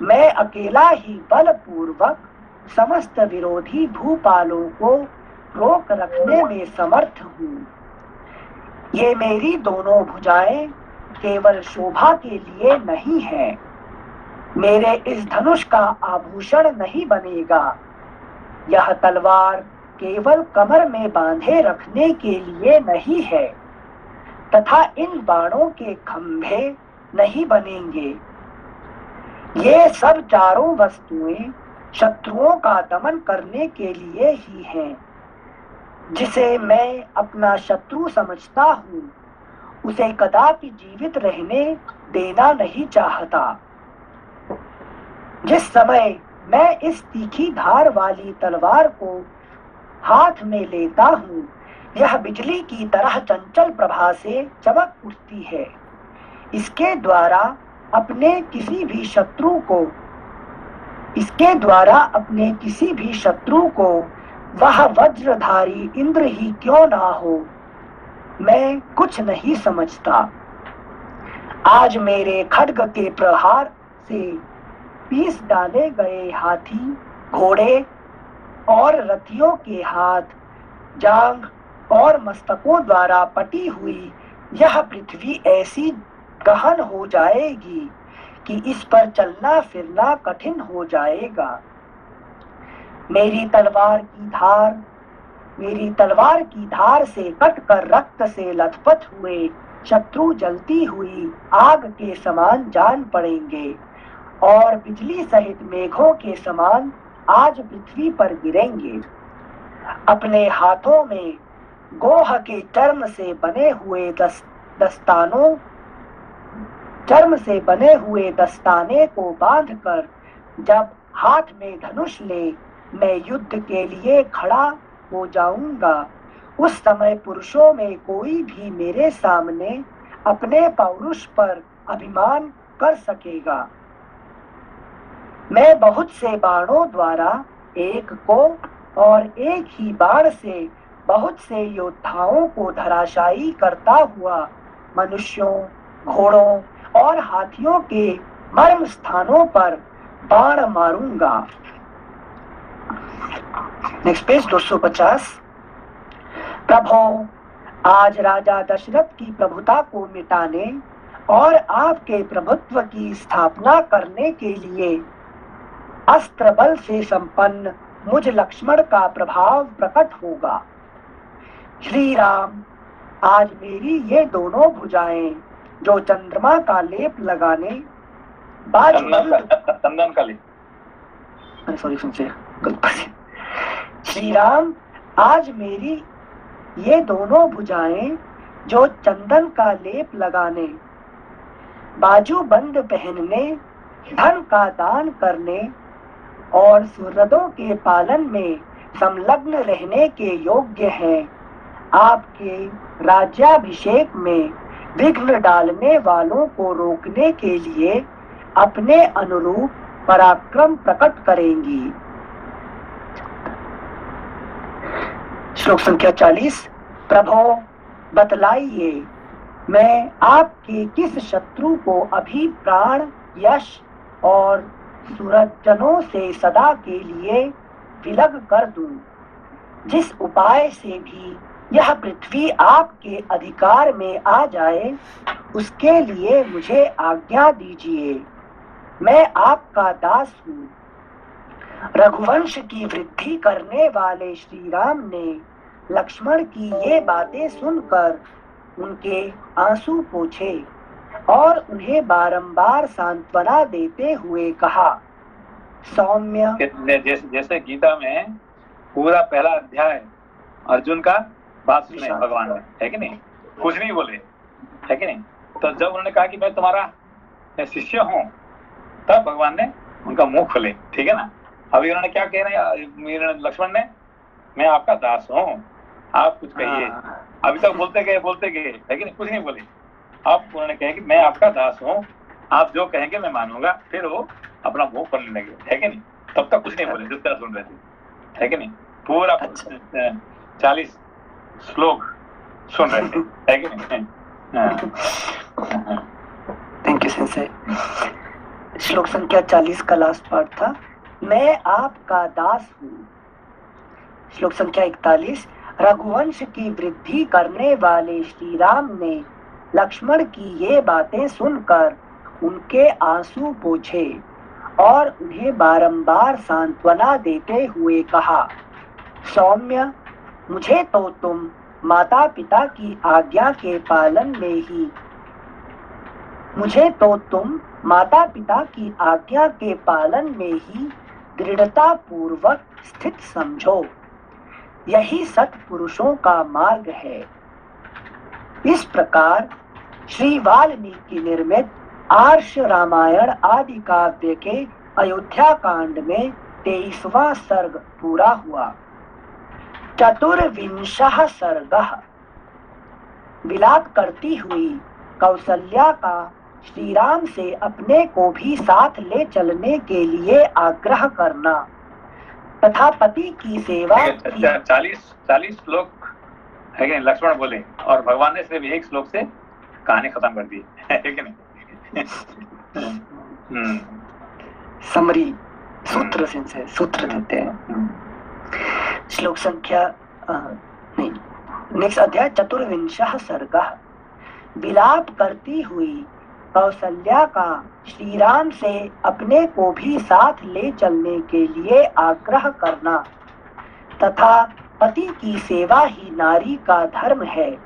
मैं अकेला ही बलपूर्वक समस्त विरोधी भूपालों को रोक रखने में समर्थ हूँ। ये मेरी दोनों भुजाएं केवल शोभा के लिए नहीं है, मेरे इस धनुष का आभूषण नहीं बनेगा। यह तलवार केवल कमर में बांधे रखने के लिए नहीं है, तथा इन बाणों के खंभे नहीं बनेंगे। ये सब चारों वस्तुएं शत्रुओं का दमन करने के लिए ही हैं। जिसे मैं अपना शत्रु समझता हूँ, उसे कदापि जीवित रहने देना नहीं चाहता। जिस समय मैं इस तीखी धार वाली तलवार को हाथ में लेता हूँ, यह बिजली की तरह चंचल प्रभा से चमक उठती है। इसके द्वारा अपने किसी भी शत्रु को वह वज्रधारी इंद्र ही क्यों ना हो, मैं कुछ नहीं समझता। आज मेरे खड्ग के प्रहार से पीस डाले गए हाथी, घोड़े और रथियों के हाथ, जांघ और मस्तकों द्वारा पटी हुई यह पृथ्वी ऐसी गहन हो जाएगी कि इस पर चलना फिरना कठिन हो जाएगा। मेरी तलवार की धार से कटकर रक्त से लथपथ हुए शत्रु जलती हुई आग के समान जान पड़ेंगे और बिजली सहित मेघों के समान आज पृथ्वी पर गिरेंगे। अपने हाथों में गोह के चर्म से बने हुए दस्ताने को बांधकर जब हाथ में धनुष ले मैं युद्ध के लिए खड़ा हो जाऊंगा, उस समय पुरुषों में कोई भी मेरे सामने अपने पौरुष पर अभिमान कर सकेगा। मैं बहुत से बाणों द्वारा एक को और एक ही बाण से बहुत से योद्धाओं को धराशायी करता हुआ मनुष्यों, घोड़ों और हाथियों के मर्म स्थानों पर बाण मारूंगा। Next page 250। प्रभो, आज राजा दशरथ की प्रभुता को मिटाने और आपके प्रभुत्व की स्थापना करने के लिए अस्त्र बल से संपन्न मुझ लक्ष्मण का प्रभाव प्रकट होगा। श्री राम, आज मेरी ये दोनों भुजाएं जो चंद्रमा का लेप लगाने चंदन का लेप, श्री राम, आज मेरी ये दोनों भुजाएं जो चंदन का लेप लगाने, बाजूबंद पहनने, धन का दान करने और सुहृदों के पालन में संलग्न रहने के योग्य हैं। आपके राज्याभिषेक में विघ्न डालने वालों को रोकने के लिए अपने अनुरूप पराक्रम प्रकट करेंगी। श्लोक संख्या 40। प्रभो, बतलाइए, मैं आपके किस शत्रु को अभी प्राण, यश और सुरजनों से सदा के लिए विलग कर दूं, जिस उपाय से भी यह पृथ्वी आपके अधिकार में आ जाए, उसके लिए मुझे आज्ञा दीजिए। मैं आपका दास हूँ। रघुवंश की वृद्धि करने वाले श्री राम ने लक्ष्मण की ये बातें सुनकर उनके आंसू पोंछे और उन्हें बारंबार सांत्वना देते हुए कहा, सौम्य। जैसे गीता में पूरा पहला अध्याय अर्जुन का बात सुने भगवान ने, है कि नहीं, कुछ नहीं बोले, है कि नहीं। तो जब उन्होंने कहा कि मैं तुम्हारा शिष्य हूँ, तब भगवान ने उनका मुंह खोले, ठीक है ना। अभी उन्होंने क्या कह रहे हैं लक्ष्मण ने, मैं आपका दास हूँ, आप कुछ कहिए। अभी तक बोलते गए, है कि नहीं, कुछ नहीं बोले। अब उन्होंने कहा कि मैं आपका दास हूँ, आप जो कहेंगे मैं मानूंगा। फिर वो अपना मुंह खोलने लगे, है कि नहीं। तब तक कुछ नहीं बोले, जिस तरह सुन रहे थे, है कि नहीं। पूरा 40 श्लोक सुन रहे थे, है कि नहीं। Thank you sensei. श्लोक संख्या 40 का लास्ट पार्ट था, मैं आपका दास हूँ। श्लोक संख्या 41, रघुवंश की वृद्धि करने वाले श्री राम ने लक्ष्मण की ये बातें सुनकर उनके आंसू पोंछे और उन्हें बारंबार सांत्वना देते हुए कहा, सौम्य, मुझे तो तुम माता पिता की आज्ञा के पालन में ही दृढ़ता पूर्वक स्थित समझो। यही सत्पुरुषों का मार्ग है। इस प्रकार श्री वाल्मीकि निर्मित आर्ष रामायण आदि काव्य के अयोध्या कांड में 23वां सर्ग पूरा हुआ। चतुर्विंशः सर्गः। विलाप करती हुई कौसल्या का श्री राम से अपने को भी साथ ले चलने के लिए आग्रह करना तथा पति की सेवा। 40 श्लोक है कि नहीं, लक्ष्मण बोले, और भगवान ने सिर्फ एक श्लोक से कहानी खत्म कर दी, है कि नहीं। समरी सूत्र से सूत्र देते हैं। श्लोक संख्या नहीं, नेक्स्ट अध्याय चतुर्विंशः सर्गः। विलाप करती हुई कौसल्या का श्री राम से अपने को भी साथ ले चलने के लिए आग्रह करना तथा पति की सेवा ही नारी का धर्म है,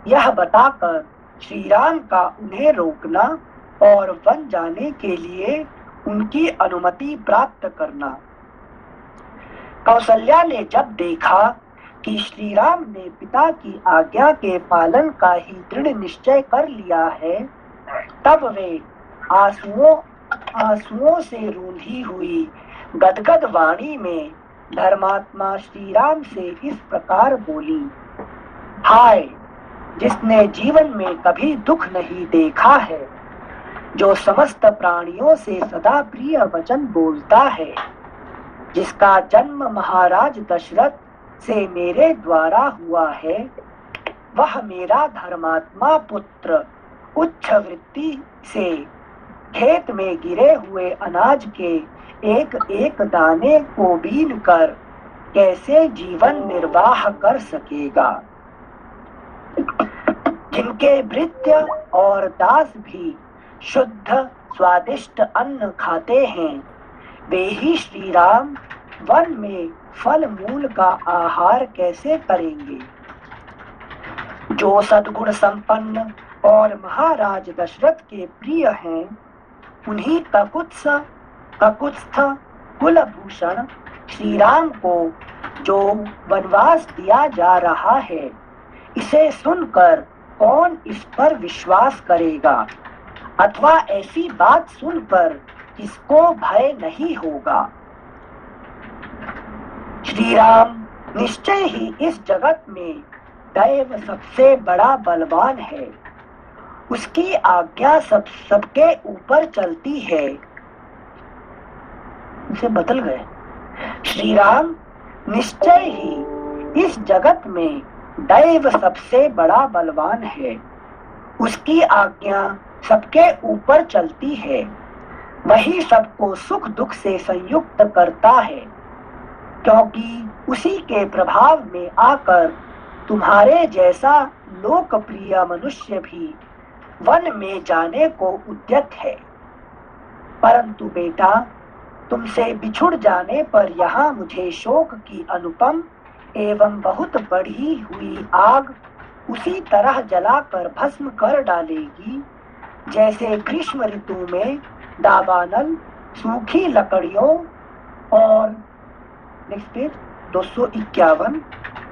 यह बताकर श्री राम का उन्हें रोकना और वन जाने के लिए उनकी अनुमति प्राप्त करना। कौसल्या ने जब देखा कि श्री राम ने पिता की आज्ञा के पालन का ही दृढ़ निश्चय कर लिया है, तब वे आंसुओं से रूंधी हुई गदगद वाणी में धर्मात्मा श्री राम से इस प्रकार बोली, हाय, जिसने जीवन में कभी दुख नहीं देखा है, जो समस्त प्राणियों से सदा प्रिय वचन बोलता है, जिसका जन्म महाराज दशरथ से मेरे द्वारा हुआ है, वह मेरा धर्मात्मा पुत्र उच्च वृत्ति से खेत में गिरे हुए अनाज के एक एक दाने को बीन कर कैसे जीवन निर्वाह कर सकेगा। जिनके भृत्य और दास भी शुद्ध स्वादिष्ट अन्न खाते हैं, वे ही श्री राम वन में फल मूल का आहार कैसे करेंगे। जो सद्गुण संपन्न और महाराज दशरथ के प्रिय हैं, उन्हीं ककुत्स्थ कुलभूषण श्री राम को जो वनवास दिया जा रहा है, इसे सुनकर कौन इस पर विश्वास करेगा, अथवा ऐसी बात सुनकर किसको भय नहीं होगा। श्री राम निश्चय ही इस जगत में दैव सबसे बड़ा बलवान है, उसकी आज्ञा सबके ऊपर चलती है। इसे बदल गए। श्री राम निश्चय ही इस जगत में दैव सबसे बड़ा बलवान है, उसकी आज्ञा सबके ऊपर चलती है, वही सबको सुख दुख से संयुक्त करता है, क्योंकि उसी के प्रभाव में आकर तुम्हारे जैसा लोकप्रिय मनुष्य भी वन में जाने को उद्यत है, परंतु बेटा तुमसे बिछुड़ जाने पर यहाँ मुझे शोक की अनुपम एवं बहुत बढ़ी हुई आग उसी तरह जलाकर भस्म कर डालेगी जैसे ग्रीष्म ऋतु में दावानल सूखी लकड़ियों और नेक्स्ट पेज 251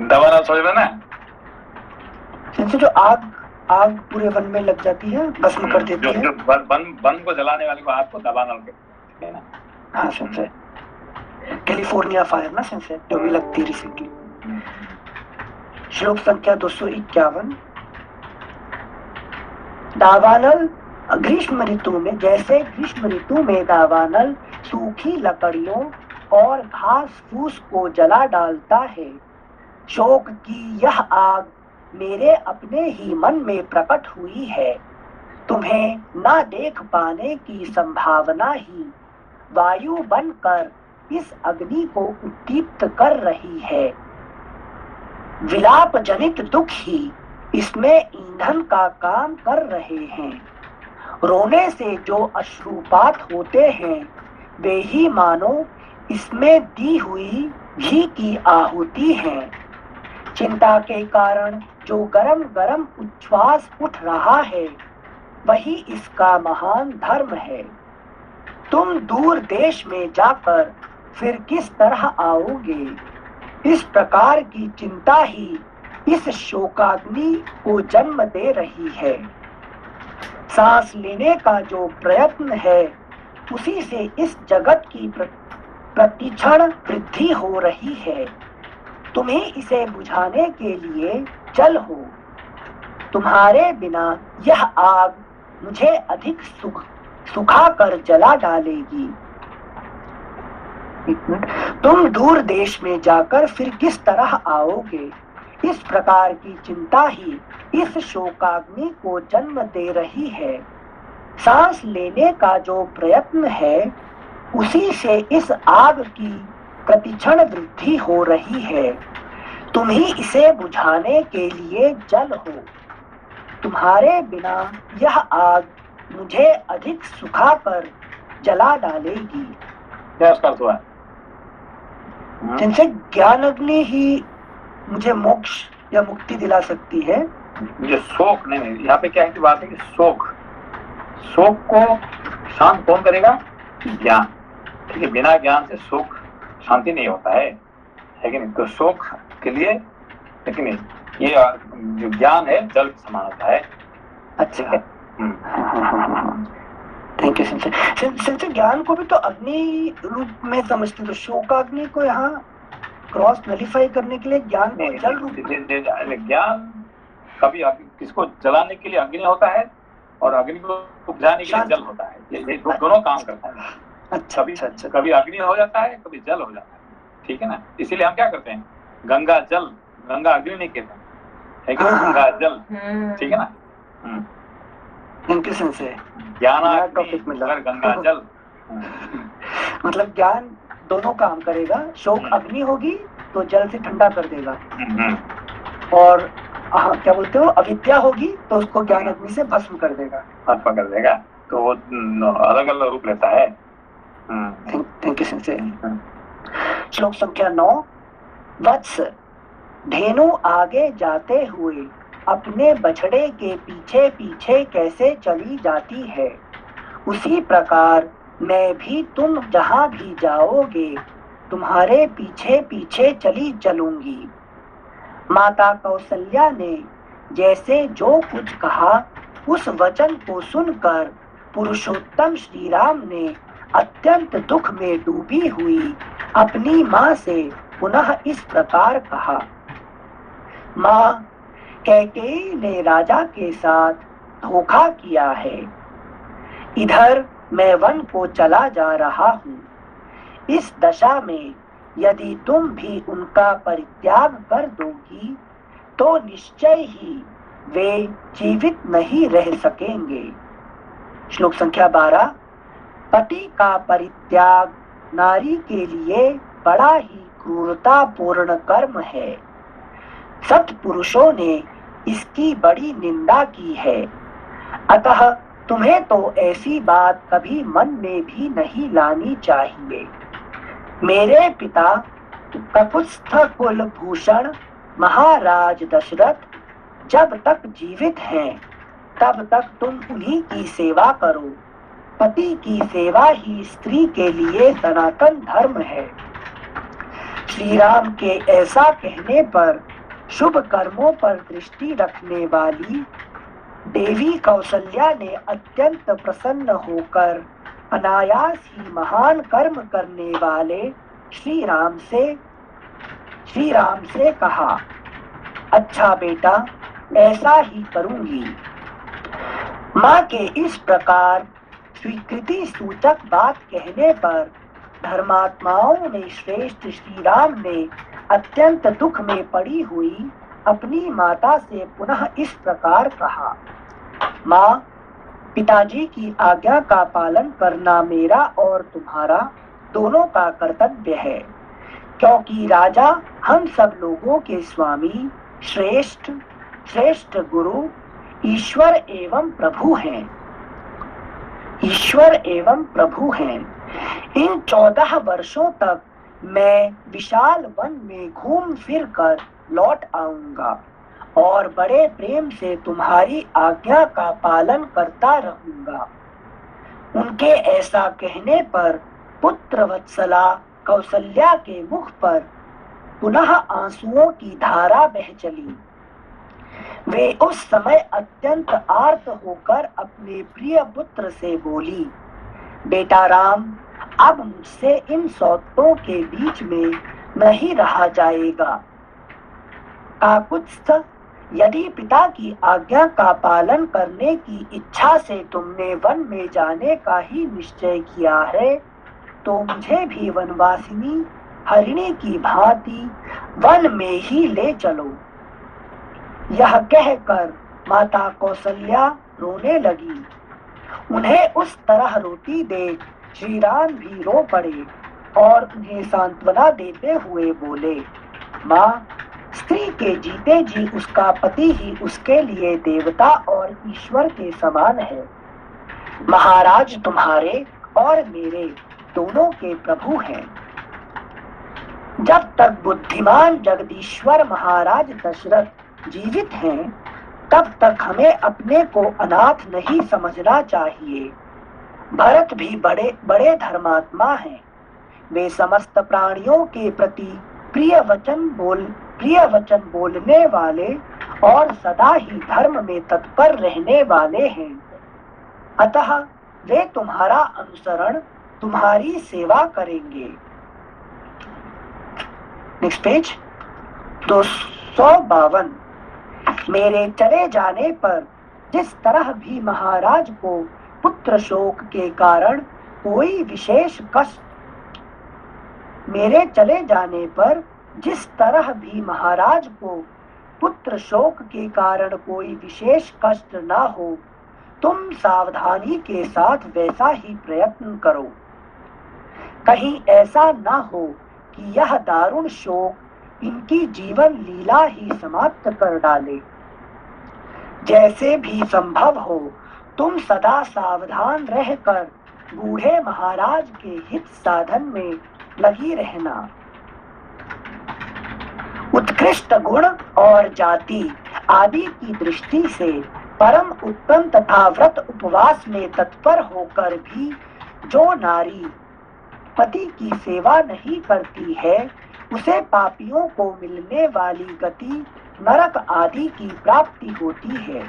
दावानल समझ में ना, जैसे जो आग पूरे वन में लग जाती है, भस्म कर देती है। जो वन को जलाने वाले को आग को दावानल कहते हैं ना। हाँ सेंसे, कैलिफोर्निया फायर ना सेंसे, जो भी लगती है रिसेंटली। श्लोक संख्या 251। दावानल ग्रीष्म ऋतु में, जैसे ग्रीष्म ऋतु में दावानल सूखी लकड़ियों और घास फूस को जला डालता है, शोक की यह आग मेरे अपने ही मन में प्रकट हुई है। तुम्हें ना देख पाने की संभावना ही वायु बनकर इस अग्नि को उद्दीप्त कर रही है। विलाप जनित दुख ही इसमें ईंधन का काम कर रहे हैं। रोने से जो अश्रुपात होते हैं वे ही मानो इसमें दी हुई घी की आहुति है। चिंता के कारण जो गरम गरम उच्छ्वास उठ रहा है वही इसका महान धर्म है। तुम दूर देश में जाकर फिर किस तरह आओगे? इस प्रकार की चिंता ही इस शोकाग्नि को जन्म दे रही है। सांस लेने का जो प्रयत्न है उसी से इस जगत की प्रतिक्षण वृद्धि हो रही है। तुम्हें इसे बुझाने के लिए जल हो। तुम्हारे बिना यह आग मुझे अधिक सुखा कर जला डालेगी। तुम दूर देश में जाकर फिर किस तरह आओगे? इस प्रकार की चिंता ही इस शोकाग्नि को जन्म दे रही है। सांस लेने का जो प्रयत्न है उसी से इस आग की प्रतिक्षण वृद्धि हो रही है। तुम ही इसे बुझाने के लिए जल हो। तुम्हारे बिना यह आग मुझे अधिक सुखाकर जला डालेगी। क्या उसका अर्थ हुआ? जिनसे ज्ञान अग्नि ही मुझे मोक्ष या मुक्ति दिला सकती है। ये शोक नहीं, यहाँ पे क्या है कि बात है कि शोक को शांत कौन करेगा? ज्ञान। ठीक है, बिना ज्ञान से शोक शांति नहीं होता है कि नहीं? तो शोक के लिए, लेकिन ये जो ज्ञान है जल के समान होता है। अच्छा, थैंक यू सिंसे। ज्ञान को भी तो अग्नि रूप में समझते, तो शोकाग्नि को यहाँ क्रॉस नलिफाई करने के लिए ज्ञान को जल रूप में। ज्ञान कभी किसको जलाने के लिए अग्नि होता है और अग्नि को बुझाने के लिए जल होता है। ये दोनों काम करता है। अच्छा, कभी अग्नि हो जाता है, कभी जल हो जाता है। ठीक है ना? इसीलिए हम क्या करते हैं, गंगा जल, गंगा अग्नि नहीं कहते है कि गंगा जल। ठीक है ना? थैंक यू सिंसे। ज्ञान टॉपिक मिला, गंगा जल। मतलब ज्ञान दोनों काम करेगा। शोक अग्नि होगी तो जल से ठंडा कर देगा, और क्या बोलते हो, अविद्या होगी तो उसको ज्ञान अग्नि से भस्म कर देगा। तो वो अलग अलग रूप लेता है। थैंक यू सिंसे। श्लोक संख्या 9। वत्स, धेनु आगे जाते हुए अपने बछड़े के पीछे पीछे कैसे चली जाती है, उसी प्रकार मैं भी तुम जहाँ भी जाओगे तुम्हारे पीछे पीछे चली चलूंगी। माता कौशल्या ने जैसे जो कुछ कहा उस वचन को सुनकर पुरुषोत्तम श्री राम ने अत्यंत दुख में डूबी हुई अपनी माँ से पुनः इस प्रकार कहा। माँ, कैकेयी ने राजा के साथ धोखा किया है। इधर मैं वन को चला जा रहा हूँ। इस दशा में यदि तुम भी उनका परित्याग कर दोगी तो निश्चय ही वे जीवित नहीं रह सकेंगे। श्लोक संख्या 12। पति का परित्याग नारी के लिए बड़ा ही क्रूरतापूर्ण कर्म है। सत्पुरुषों ने इसकी बड़ी निंदा की है। अतः तुम्हें तो ऐसी बात कभी मन में भी नहीं लानी चाहिए। मेरे पिता ककुत्स्थ कुलभूषण महाराज दशरथ जब तक जीवित हैं तब तक तुम उन्हीं की सेवा करो। पति की सेवा ही स्त्री के लिए सनातन धर्म है। श्री राम के ऐसा कहने पर शुभ कर्मों पर दृष्टि रखने वाली देवी कौशल्या ने अत्यंत प्रसन्न होकर अनायास ही महान कर्म करने वाले श्री राम से कहा, अच्छा बेटा, ऐसा ही करूंगी। माँ के इस प्रकार स्वीकृति सूचक बात कहने पर धर्मात्माओं में श्रेष्ठ श्री राम ने अत्यंत दुख में पड़ी हुई अपनी माता से पुनः इस प्रकार कहा, माँ, पिताजी की आज्ञा का पालन करना मेरा और तुम्हारा दोनों का कर्तव्य है, क्योंकि राजा हम सब लोगों के स्वामी श्रेष्ठ गुरु ईश्वर एवं प्रभु हैं। इन 14 वर्षों तक मैं विशाल वन में घूम फिर कर लौट आऊंगा और बड़े प्रेम से तुम्हारी आज्ञा का पालन करता रहूंगा। उनके ऐसा कहने पर पुत्र वत्सला कौशल्या के मुख पर पुनः आंसुओं की धारा बह चली। वे उस समय अत्यंत आर्त होकर अपने प्रिय पुत्र से बोली, बेटा राम, अब मुझसे इन सौतों के बीच में नहीं रहा जाएगा। काकुत्स्थ, यदि पिता की आज्ञा का पालन करने की इच्छा से तुमने वन में जाने का ही निश्चय किया है, तो मुझे भी वनवासिनी हरिणी की भांति वन में ही ले चलो। यह कहकर माता कौशल्या रोने लगी। उन्हें उस तरह रोती देख श्री राम भी रो पड़े और उन्हें सांत्वना देते हुए बोले, माँ, स्त्री के जीते जी उसका पति ही उसके लिए देवता और ईश्वर के समान है। महाराज तुम्हारे और मेरे दोनों के प्रभु हैं। जब तक बुद्धिमान जगदीश्वर महाराज दशरथ जीवित हैं, तब तक हमें अपने को अनाथ नहीं समझना चाहिए। भरत भी बड़े बड़े धर्मात्मा हैं। वे समस्त प्राणियों के प्रति प्रिय वचन बोलने वाले और सदा ही धर्म में तत्पर रहने वाले हैं। अतः वे तुम्हारा अनुसरण, तुम्हारी सेवा करेंगे। Next page 252। मेरे चले जाने पर जिस तरह भी महाराज को पुत्र शोक के कारण कोई विशेष कष्ट मेरे चले जाने पर जिस तरह भी महाराज को पुत्र शोक के कारण कोई विशेष कष्ट ना हो, तुम सावधानी के साथ वैसा ही प्रयत्न करो। कहीं ऐसा ना हो कि यह दारुण शोक इनकी जीवन लीला ही समाप्त कर डाले। जैसे भी संभव हो तुम सदा सावधान रहकर बूढ़े महाराज के हित साधन में लगी रहना। उत्कृष्ट गुण और जाति आदि की दृष्टि से परम उत्तम तथा व्रत उपवास में तत्पर होकर भी जो नारी पति की सेवा नहीं करती है, उसे पापियों को मिलने वाली गति नरक आदि की प्राप्ति होती है।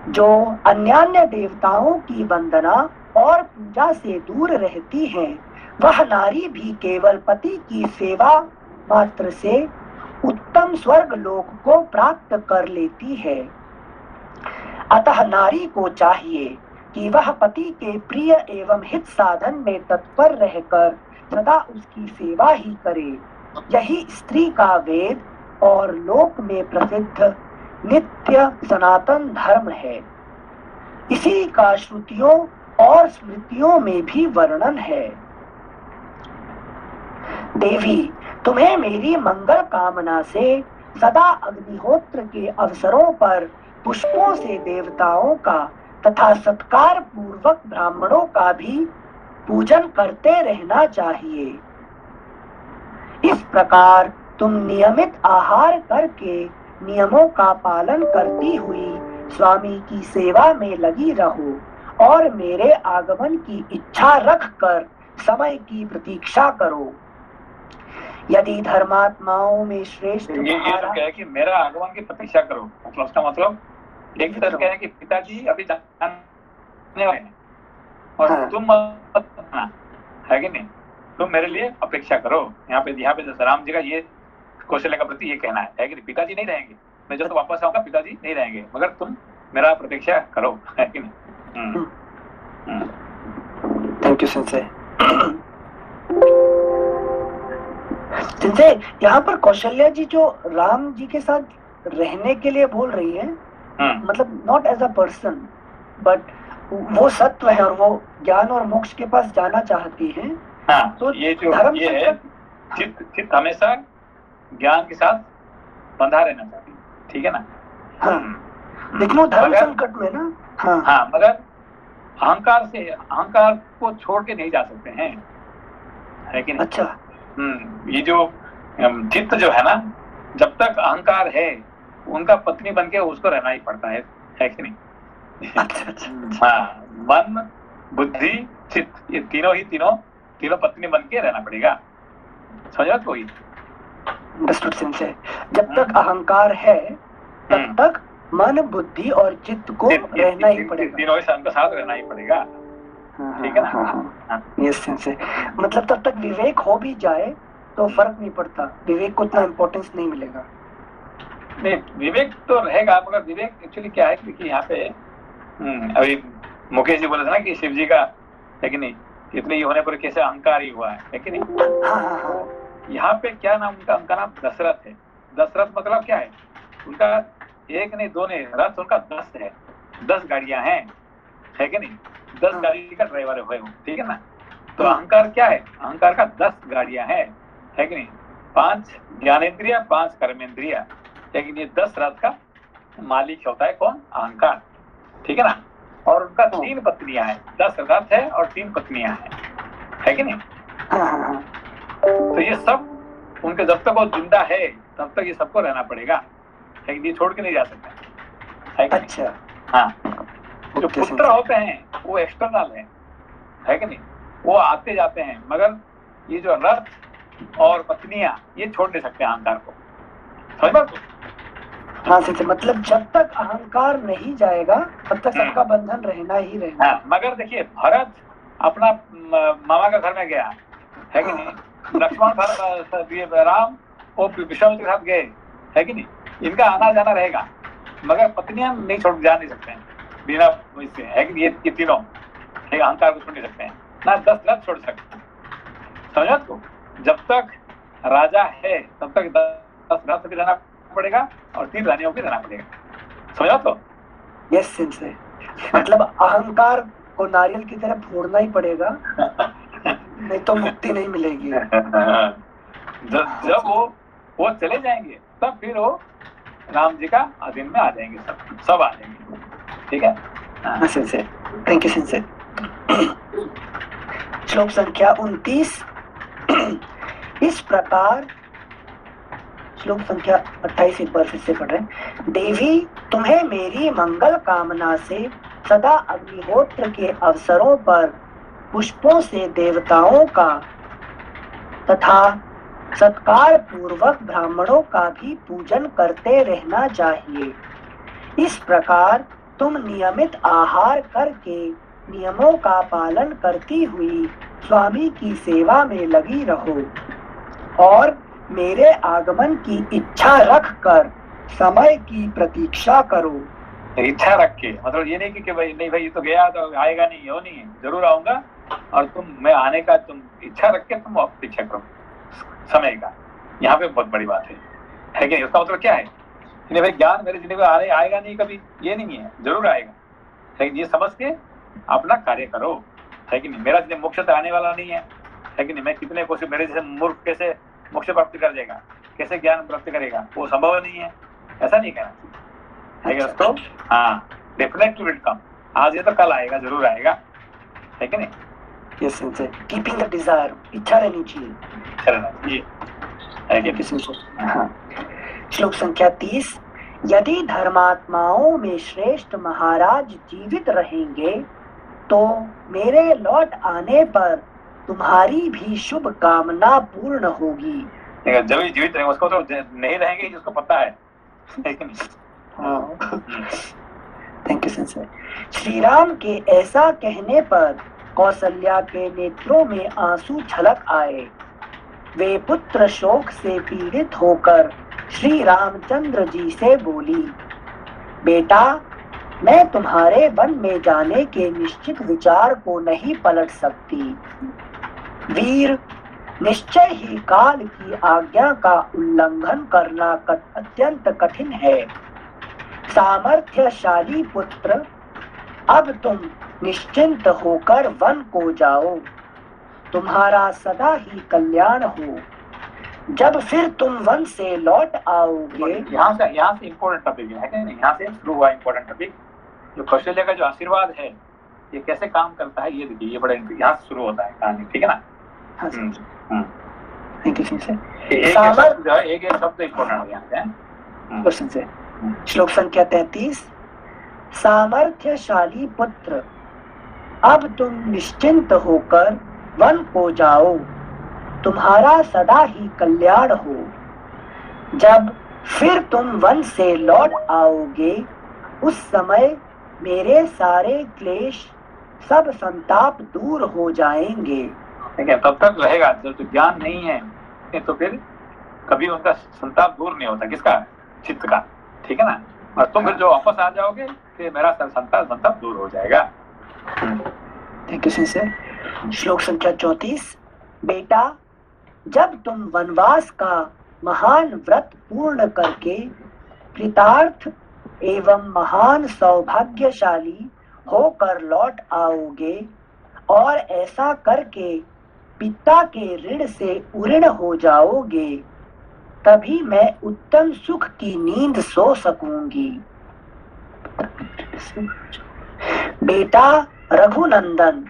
जो अन्यान्य देवताओं की वंदना और पूजा से दूर रहती है, वह नारी भी केवल पति की सेवा मात्र से उत्तम स्वर्ग लोक को प्राप्त कर लेती है। अतः नारी को चाहिए कि वह पति के प्रिय एवं हित साधन में तत्पर रहकर सदा उसकी सेवा ही करे। यही स्त्री का वेद और लोक में प्रसिद्ध नित्य सनातन धर्म है। इसी का श्रुतियों और स्मृतियों में भी वर्णन है। देवी, तुम्हें मेरी मंगल कामना से सदा अग्निहोत्र के अवसरों पर पुष्पों से देवताओं का तथा सत्कार पूर्वक ब्राह्मणों का भी पूजन करते रहना चाहिए। इस प्रकार तुम नियमित आहार करके नियमों का पालन करती हुई स्वामी की सेवा में लगी रहो और मेरे आगमन की इच्छा रखकर समय की प्रतीक्षा करो। यदि धर्मात्माओं में श्रेष्ठ ये तो क्या है कि मेरा आगमन की प्रतीक्षा करो, मतलब उसका मतलब एक तरफ क्या है कि पिताजी अभी जाने वाले हैं और हाँ। तुम मत आना, है कि नहीं, तुम मेरे लिए अपेक्षा करो। यहाँ पे राम जी का ये कौशल्या का प्रति ये कहना है कि नहीं, पिताजी नहीं रहेंगे, मैं जब वापस आऊंगा पिताजी नहीं रहेंगे, मगर तुम मेरा प्रतीक्षा करो, है कि नहीं। Thank you sense. सेंसे, यहाँ पर कौशल्या जी जो राम जी के साथ रहने के लिए बोल रही है, मतलब not as a person but वो सत्व है और वो ज्ञान और मोक्ष के पास जाना चाहती है। हाँ, तो ये जो ये है चित्त हमेशा ज्ञान के साथ बंधा रहना चाहती है, ठीक है ना। हाँ, लेकिन वो धर्म संकट में ना। हाँ, मगर अहंकार को छोड़ के नहीं जा सकते हैं, है कि नहीं। अच्छा। ये जो चित्त जो है ना, जब तक अहंकार है उनका पत्नी बन के उसको रहना ही पड़ता है कि नहीं। अच्छा। हाँ, मन बुद्धि चित्त, ये तीनों पत्नी बन के रहना पड़ेगा, समझा कोई। जब तक अहंकार है तब तक मन बुद्धि और चित्त को रहना ही पड़ेगा, तीनों के साथ रहना ही पड़ेगा, ठीक है ना। यस सेंसे, मतलब तब तक विवेक हो भी जाए तो फर्क नहीं पड़ता, विवेक को उतना इम्पोर्टेंस नहीं मिलेगा। नहीं, विवेक तो रहेगा, मगर विवेक एक्चुअली क्या है कि यहाँ पे अभी मुकेश जी बोले थे ना कि शिव जी का, है कि नहीं, इतने ही होने पर कैसे अहंकार ही हुआ है कि नहीं। तो यहाँ पे क्या नाम उनका नाम दशरथ है। दशरथ मतलब क्या है, उनका एक नहीं दो नहीं, रथ उनका 10 है, 10 गाड़ियां हैं, है कि नहीं, 10 गाड़ी का ड्राइवर है वो, ठीक है ना। तो अहंकार क्या है, अहंकार का 10 गाड़ियां हैं, है कि नहीं, 5 ज्ञानेंद्रिया 5 कर्मेंद्रिया, लेकिन ये 10 रथ का मालिक होता है कौन, अहंकार, ठीक है ना। और उनका 3 पत्नियां हैं, 10 रथ है और 3 पत्नियां हैं, है कि नहीं। तो ये सब उनके जब तक वो जिंदा है तब तक ये सबको रहना पड़ेगा, लेकिन ये छोड़ के नहीं जा सकते, है कि नहीं? अच्छा। हाँ, जो पुत्र होते हैं वो एक्सटर्नल है कि नहीं, वो आते जाते हैं, मगर ये जो रथ और पत्नियां ये छोड़ नहीं सकते अहंकार को, समझ बात। हाँ से मतलब जब तक अहंकार नहीं जाएगा तब तक सबका बंधन रहना ही रहना। हाँ, मगर देखिए भरत अपना मामा का घर में गया, है कि नहीं, लक्ष्मण राम वो विश्वामित्र के साथ गए, है कि नहीं, इनका आना जाना रहेगा, मगर पत्नियां नहीं छोड़ जा नहीं सकते हैं बिना इससे, है कि ये तीनों अहंकार को छोड़ नहीं सकते हैं ना, 10 रथ छोड़ सकते हैं, समझो तो। जब तक राजा है तब तक 10 रथ भी रहना पड़ेगा और 3 रानियों भी रहना पड़ेगा, समझो तो। यस सेंसे, मतलब अहंकार को नारियल की तरह फोड़ना ही पड़ेगा, नहीं तो मुक्ति नहीं मिलेगी। जब वो चले जाएंगे तब फिर वो राम जी का अधीन में आ जाएंगे, सब आ जाएंगे, ठीक है। हाँ सेंसे, थैंक यू सेंसे। श्लोक संख्या 29। इस प्रकार श्लोक संख्या 28 एक बार फिर से पढ़ रहे हैं। देवी, तुम्हें मेरी मंगल कामना से सदा अग्निहोत्र के अवसरों पर पुष्पों से देवताओं का तथा सत्कार पूर्वक ब्राह्मणों का भी पूजन करते रहना चाहिए। इस प्रकार तुम नियमित आहार करके नियमों का पालन करती हुई स्वामी की सेवा में लगी रहो और मेरे आगमन की इच्छा रखकर समय की प्रतीक्षा करो। इच्छा रख के मतलब ये नहीं कि भाई नहीं भाई ये तो गया तो आएगा नहीं, वो नहीं है, जरूर आऊंगा और मैं आने का तुम इच्छा रख के तुम अपेक्षा करो समय का। यहाँ पे बहुत बड़ी बात है कि नहीं। उसका मतलब क्या है कि भाई ज्ञान मेरे जिंदगी में आएगा नहीं कभी, ये नहीं है, जरूर आएगा, लेकिन ये समझ के अपना कार्य करो, है कि नहीं। मेरा मोक्ष तो आने वाला नहीं है कि नहीं। मैं कितने कोशिश, मेरे जैसे मूर्ख कैसे मोक्ष प्राप्ति कर जाएगा, कैसे ज्ञान प्राप्त करेगा? वो संभव नहीं है, ऐसा नहीं कहना चाहिए। लेकिन उसको हाँ डेफिनेटली विल कम, आज ये तो कल आएगा, जरूर आएगा, है कि नहीं? Yes sensei, keeping the desire, इच्छा रहनी चाहिए, चलना चाहिए, है कि किसी को। हाँ। श्लोक संख्या 30, यदि धर्मात्माओं में श्रेष्ठ महाराज जीवित रहेंगे तो मेरे लौट आने पर तुम्हारी भी शुभ कामना पूर्ण होगी। जब भी जीवित रहेंगे, उसको तो नहीं रहेंगे जिसको पता है कि नहीं? Thank you sensei. Shri Ram के ऐसा कहने पर कौशल्या के नेत्रों में आंसू छलक आए। वे पुत्र शोक से पीड़ित होकर श्री रामचंद्र जी से बोली, बेटा, मैं तुम्हारे वन में जाने के निश्चित विचार को नहीं पलट सकती। वीर, निश्चय ही काल की आज्ञा का उल्लंघन करना अत्यंत कठिन है। सामर्थ्यशाली पुत्र, अब तुम निश्चिंत होकर वन को जाओ, तुम्हारा सदा ही कल्याण हो। जब फिर तुम वन से लौट आओगे, यहाँ से इम्पोर्टेंट टॉपिक है कि नहीं? यहाँ से शुरू हुआ इम्पोर्टेंट टॉपिक, जो कौशल्या का जो आशीर्वाद है ये कैसे काम करता है, ये देखिए, ये बड़ा यहाँ से शुरू होता है कहानी, ठीक है ना? एक शब्द इम्पोर्टेंट यहाँ से। श्लोक संख्या 33, सामर्थ्यशाली पुत्र, अब तुम निश्चिंत होकर वन को जाओ, तुम्हारा सदा ही कल्याण हो। जब फिर तुम वन से लौट आओगे, उस समय मेरे सारे क्लेश, सब संताप दूर हो जाएंगे। ठीक है, तब तक रहेगा जब तो ज्ञान नहीं है, तो फिर कभी उनका संताप दूर नहीं होता, किसका? चित्त का, ठीक है ना? और तुम फिर जो वापस आ जाओगे कि मेरा संताप दूर हो जाएगा। Thank you sir. श्लोक संख्या 34, बेटा, जब तुम वनवास का महान व्रत पूर्ण करके कृतार्थ एवं महान सौभाग्यशाली होकर लौट आओगे और ऐसा करके पिता के ऋण से उऋण हो जाओगे, तभी मैं उत्तम सुख की नींद सो सकूंगी। बेटा रघुनंदन,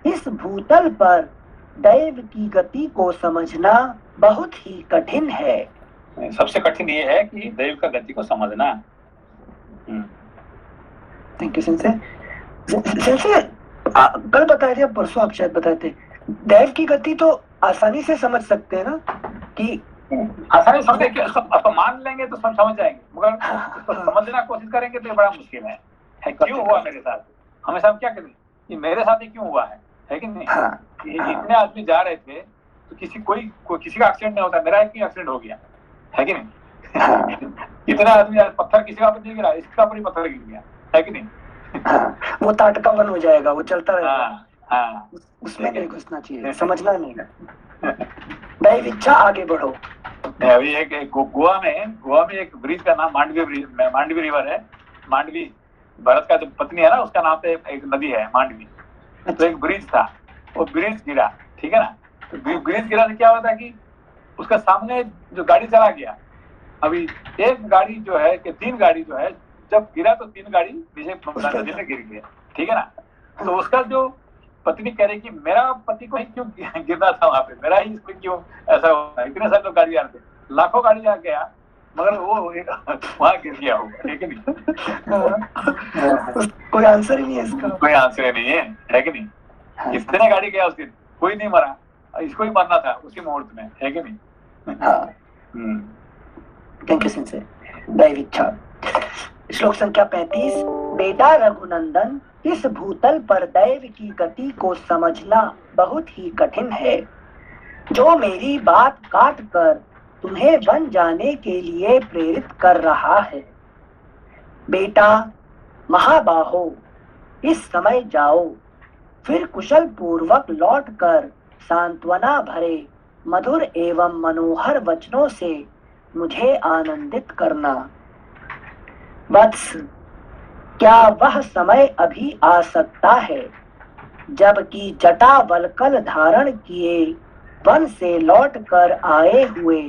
इस भूतल पर दैव की गति को समझना बहुत ही कठिन है। सबसे कठिन ये है कि दैव का गति को समझना। Thank you sensei. कल बताए थे, परसों आप शायद बताए थे, दैव की गति तो आसानी से समझ सकते हैं ना, कि आसानी समझे कि आप मान लेंगे तो समझ जाएंगे, मगर उसको समझना कोशिश करेंगे तो ये बड़ा मुश्किल है। क्यों हुआ मेरे साथ? हमेशा हम क्या करें कि मेरे साथ ही क्यों हुआ है कि नहीं? इतने आदमी जा रहे थे तो किसी का एक्सीडेंट नहीं होता, मेरा एक एक्सीडेंट हो गया, है कि नहीं? इतना आदमी, पत्थर किसी का ऊपर नहीं गिरा, इसका ऊपर ही पत्थर गिर गया, है कि नहीं? वो ताटका बन हो जाएगा, वो चलता रहेगा। उसमें नहीं घुसना चाहिए, समझना नहीं। दैव इच्छा, आगे बढ़ो। अभी एक गोवा में एक ब्रिज का नाम मांडवी रिवर है। मांडवी, भरत का जो पत्नी है ना, उसका नाम पे एक नदी है मांडवी। तो एक ब्रिज था, वो ब्रिज गिरा, ठीक है ना? तो ब्रिज गिरा से क्या होता कि उसका सामने जो गाड़ी चला गया, अभी एक गाड़ी जो है कि 3 गाड़ी जो है, जब गिरा तो 3 गाड़ी पीछे नदी में गिर गया, ठीक है ना? तो उसका जो पत्नी कह रही कि मेरा पति को ही क्यों गिरना था वहां पे, मेरा ही इसमें क्यों ऐसा हुआ? इतने सारे लोग गाड़ी आ रहे थे, लाखों गाड़ी आ गया, मगर वो वहां गिर गया होगा, ठीक है नहीं? कोई आंसर ही नहीं है इसका, कोई आंसर नहीं है कि नहीं? इतने गाड़ी गया उस दिन, कोई नहीं मरा, इसको ही मरना था उसी मुहूर्त में, है कि नहीं? Thank you sensei. दैव इच्छा। श्लोक संख्या 35, बेटा रघुनंदन, इस भूतल पर दैव की गति को समझना बहुत ही कठिन है। जो मेरी बात काट कर तुम्हें वन जाने के लिए प्रेरित कर रहा है। बेटा महाबाहो, इस समय जाओ, फिर कुशल पूर्वक लौटकर सांत्वना भरे मधुर एवं मनोहर वचनों से मुझे आनंदित करना। वत्स, क्या वह समय अभी आ सकता है जबकि जटा वल्कल धारण किए वन से लौटकर आए हुए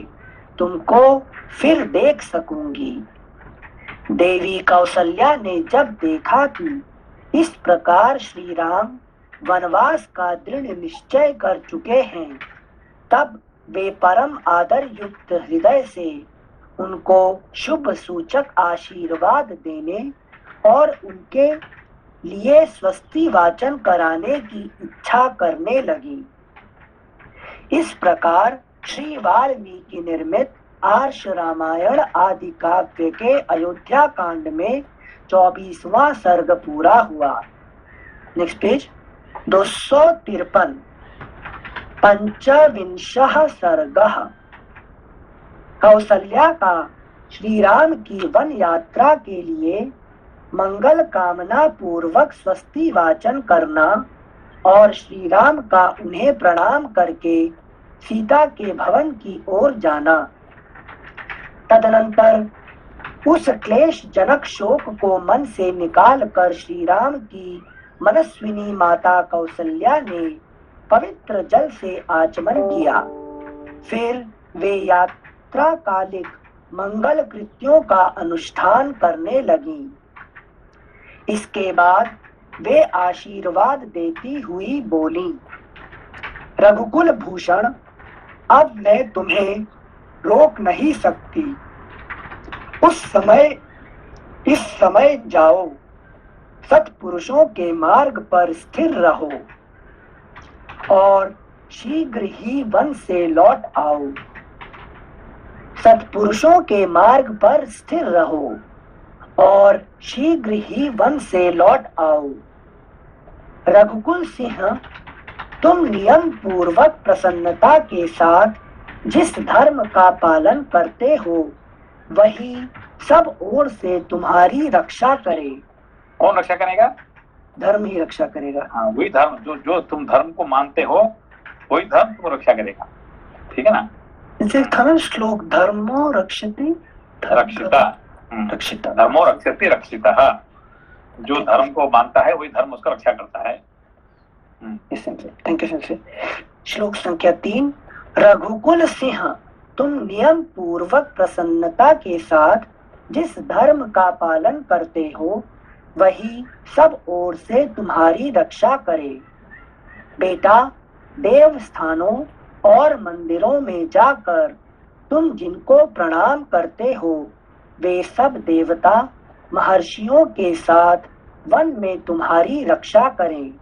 तुमको फिर देख सकूंगी। देवी कौसल्या ने जब देखा कि इस प्रकार श्री राम वनवास का दृढ़ निश्चय कर चुके हैं, तब वे परम आदर युक्त हृदय से उनको शुभ सूचक आशीर्वाद देने और उनके लिए स्वस्ति वाचन कराने की इच्छा करने लगी। इस प्रकार श्री वाल्मीकि निर्मित आर्ष रामायण आदि काव्य के अयोध्या कांड में 24वां सर्ग पूरा हुआ। नेक्स्ट पेज 253 पंचविंशः सर्गः। कौसल्या का श्री राम की वन यात्रा के लिए मंगल कामना पूर्वक स्वस्ति वाचन करना और श्री राम का उन्हें प्रणाम करके सीता के भवन की ओर जाना। तदनंतर उस क्लेश जनक शोक को मन से निकाल कर श्री राम की मनस्विनी माता कौसल्या ने पवित्र जल से आचमन किया। फिर वे यात्रा कालिक मंगल कृत्यों का अनुष्ठान करने लगी। इसके बाद वे आशीर्वाद देती हुई बोली, रघुकुल भूषण, अब मैं तुम्हें रोक नहीं सकती। इस समय जाओ, सत्पुरुषों के मार्ग पर स्थिर रहो और शीघ्र ही वन से लौट आओ। सत्पुरुषों के मार्ग पर स्थिर रहो और शीघ्र ही वन से लौट आओ। रघुकुल सिंह, तुम नियम पूर्वक प्रसन्नता के साथ जिस धर्म का पालन करते हो, वही सब ओर से तुम्हारी रक्षा करे। कौन रक्षा करेगा? धर्म ही रक्षा करेगा। हाँ, वही धर्म जो तुम धर्म को मानते हो, वही धर्म तुम रक्षा करेगा। ठीक है ना? इसे था ना श्लोक, धर्मो रक्षति रक्षिता, रक्षिता, धर्मो रक्षति रक्षिता। जो धर्म को मानता है वही धर्म उसका रक्षा करता है। Thank you sir. श्लोक संख्या 3। रघुकुल सिंह, तुम नियम पूर्वक प्रसन्नता के साथ जिस धर्म का पालन करते हो, वही सब ओर से तुम्हारी रक्षा करे। बेटा, देव स्थानों और मंदिरों में जाकर तुम जिनको प्रणाम करते हो, वे सब देवता महर्षियों के साथ वन में तुम्हारी रक्षा करें।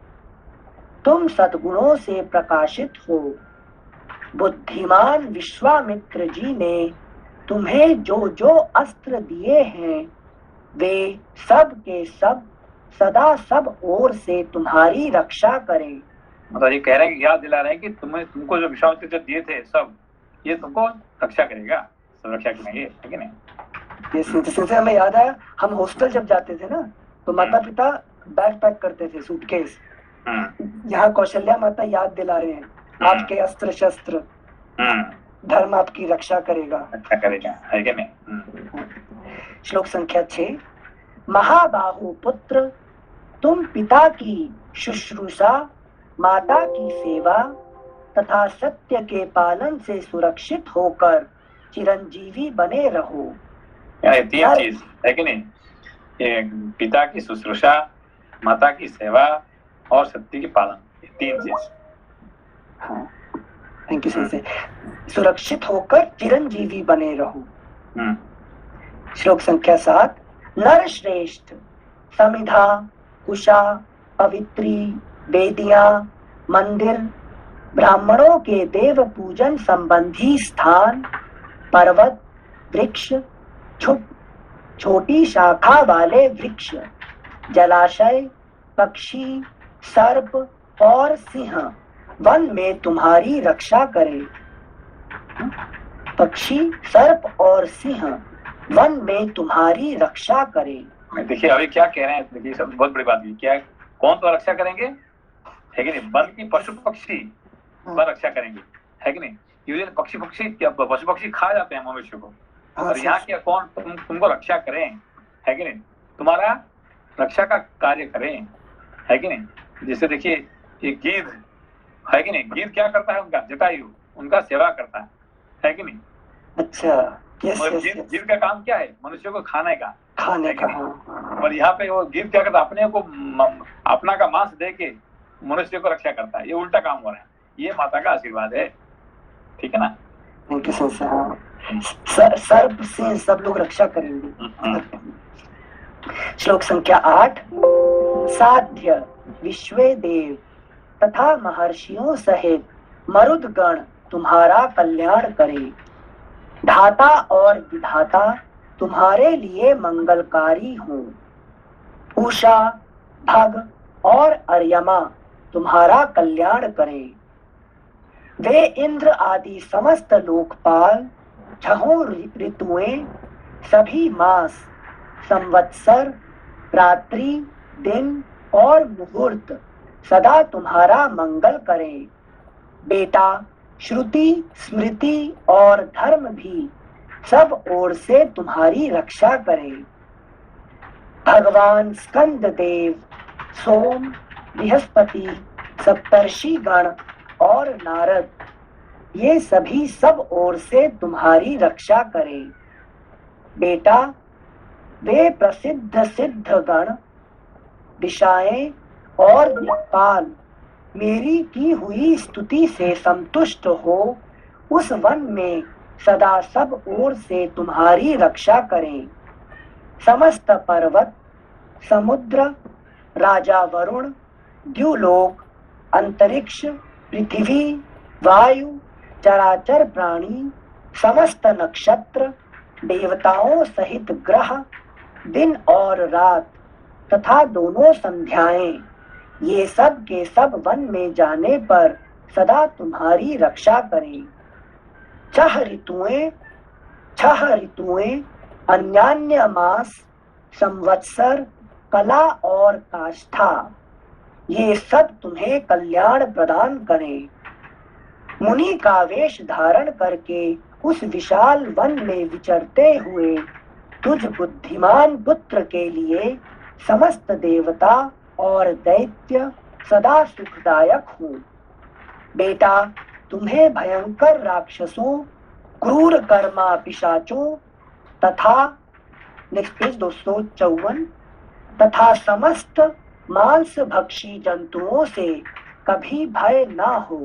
तुम सद्गुणों से प्रकाशित हो। बुद्धिमान विश्वामित्र जी ने तुम्हें जो जो अस्त्र दिए हैं, वे सब के सब सदा सब ओर से तुम्हारी रक्षा करें। मतलब ये कह रहे हैं कि याद दिला रहे हैं कि तुमको जो विश्वामित्र जो दिए थे सब, ये तुमको रक्षा करेगा, सब रक्षा करेंगे, ठीक है ना? ये हमें याद आया, हम हॉस्टल जब जाते थे ना, तो माता पिता बैग पैक करते थे, सूटकेस। यहाँ कौशल्या माता याद दिला रहे हैं, आपके अस्त्र शस्त्र, धर्म आपकी रक्षा करेगा, है कि नहीं? श्लोक संख्या 6। महाबाहु पुत्र, तुम पिता की शुश्रूषा, माता की सेवा तथा सत्य के पालन से सुरक्षित होकर चिरंजीवी बने रहो। ये तीन चीज है कि नहीं? ये पिता की शुश्रूषा, माता की सेवा और सत्य की पालन, ये तीन चीज। हाँ, थैंक यू सर। सुरक्षित होकर चिरंजीवी बने रहो। श्लोक संख्या 7। नर श्रेष्ठ, समिधा, कुशा, पवित्री, वेदियां, मंदिर, ब्राह्मणों के देव पूजन संबंधी स्थान, पर्वत, वृक्ष, छोटी शाखा वाले वृक्ष, जलाशय, पक्षी, सर्प और सिंह वन में तुम्हारी रक्षा करें। पक्षी, सर्प और सिंह वन में तुम्हारी रक्षा करें। देखिए अभी क्या कह रहे हैं, देखिए सब बहुत बड़ी बात है। क्या कौन तो रक्षा करेंगे, है कि नहीं? वन की पशु पक्षी वन रक्षा करेंगे, है कि नहीं? ये पक्षी क्या पशु पक्षी खा जाते हैं मनुष्य को, और यहाँ क्या कौन तुमको रक्षा करें, है कि नहीं? तुम्हारा रक्षा का कार्य करें, है कि नहीं? जैसे देखिए ये गिद्ध, है कि नहीं? गिद्ध क्या करता है? उनका जटायु उनका सेवा करता है कि नहीं? अच्छा, यस और यस जीव यस, जीव का काम क्या है? मनुष्य को खाने का। खाने का। और यहाँ पे वो जीव क्या करता है? अपने को अपना का मांस दे के मनुष्य को रक्षा करता है। ये उल्टा काम हो रहा है। ये माता का आशीर्वाद है, ठीक है ना? Thank you sensei. हाँ, सर्प से सब लोग रक्षा करेंगे। श्लोक संख्या 8। साध्य विश्वे देव तथा महर्षियों सहित मरुदगण तुम्हारा कल्याण करे। धाता और विधाता तुम्हारे लिए मंगलकारी हों। उषा, भग और अर्यमा तुम्हारा कल्याण करें। वे इंद्र आदि समस्त लोकपाल, छहों ऋतुएं, सभी मास, संवत्सर, रात्रि, दिन और मुहूर्त सदा तुम्हारा मंगल करें। बेटा, श्रुति, स्मृति और धर्म भी सब ओर से तुम्हारी रक्षा करें। भगवान स्कंद देव, सोम, बृहस्पति, सप्तर्षि गण और नारद, ये सभी सब ओर से तुम्हारी रक्षा करें। बेटा, वे प्रसिद्ध सिद्ध गण, दिशाएं और दिक्पाल मेरी की हुई स्तुति से संतुष्ट हो उस वन में सदा सब ओर से तुम्हारी रक्षा करें। समस्त पर्वत, समुद्र, राजा वरुण, द्युलोक, अंतरिक्ष, पृथ्वी, वायु, चराचर प्राणी, समस्त नक्षत्र, देवताओं सहित ग्रह, दिन और रात तथा दोनों संध्याएं, ये सब के सब वन में जाने पर सदा तुम्हारी रक्षा करें। छह ऋतुएं, अन्यान्य मास, संवत्सर, कला और काष्ठा, ये सब तुम्हें कल्याण प्रदान करें। मुनि का वेश धारण करके उस विशाल वन में विचरते हुए तुझ बुद्धिमान पुत्र के लिए समस्त देवता और दैत्य सदा सुखदायक हो। बेटा, तुम्हें भयंकर राक्षसों, क्रूर कर्मा पिशाचों तथा नेक्स्ट पेज 254 तथा समस्त मांस भक्षी जंतुओं से कभी भय ना हो।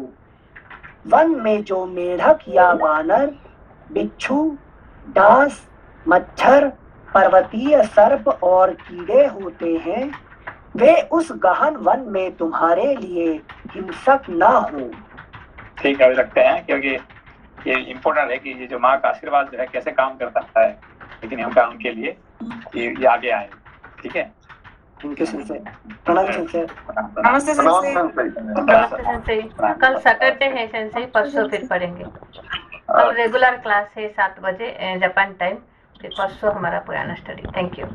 वन में जो मेढक या वानर, बिच्छू, डांस, मच्छर, पर्वतीय सर्प और कीड़े होते हैं, वे उस गहन वन में तुम्हारे लिए हिंसक ना हो। ठीक है, अभी रखते हैं, क्योंकि ये इम्पोर्टेंट है कि ये जो माँ का आशीर्वाद जो है कैसे काम करता है, लेकिन हमका उनके लिए ये आगे आए। ठीक है, इनके सिलसिले प्रणाम सेंसे। नमस्ते सेंसे। नमस्ते सेंसे। कल सैटरडे है सेंसे, परसों फिर पढ़ेंगे। कल रेगुलर क्लास है 7 बजे जापान टाइम, फिर परसों हमारा पुराना स्टडी। Thank you.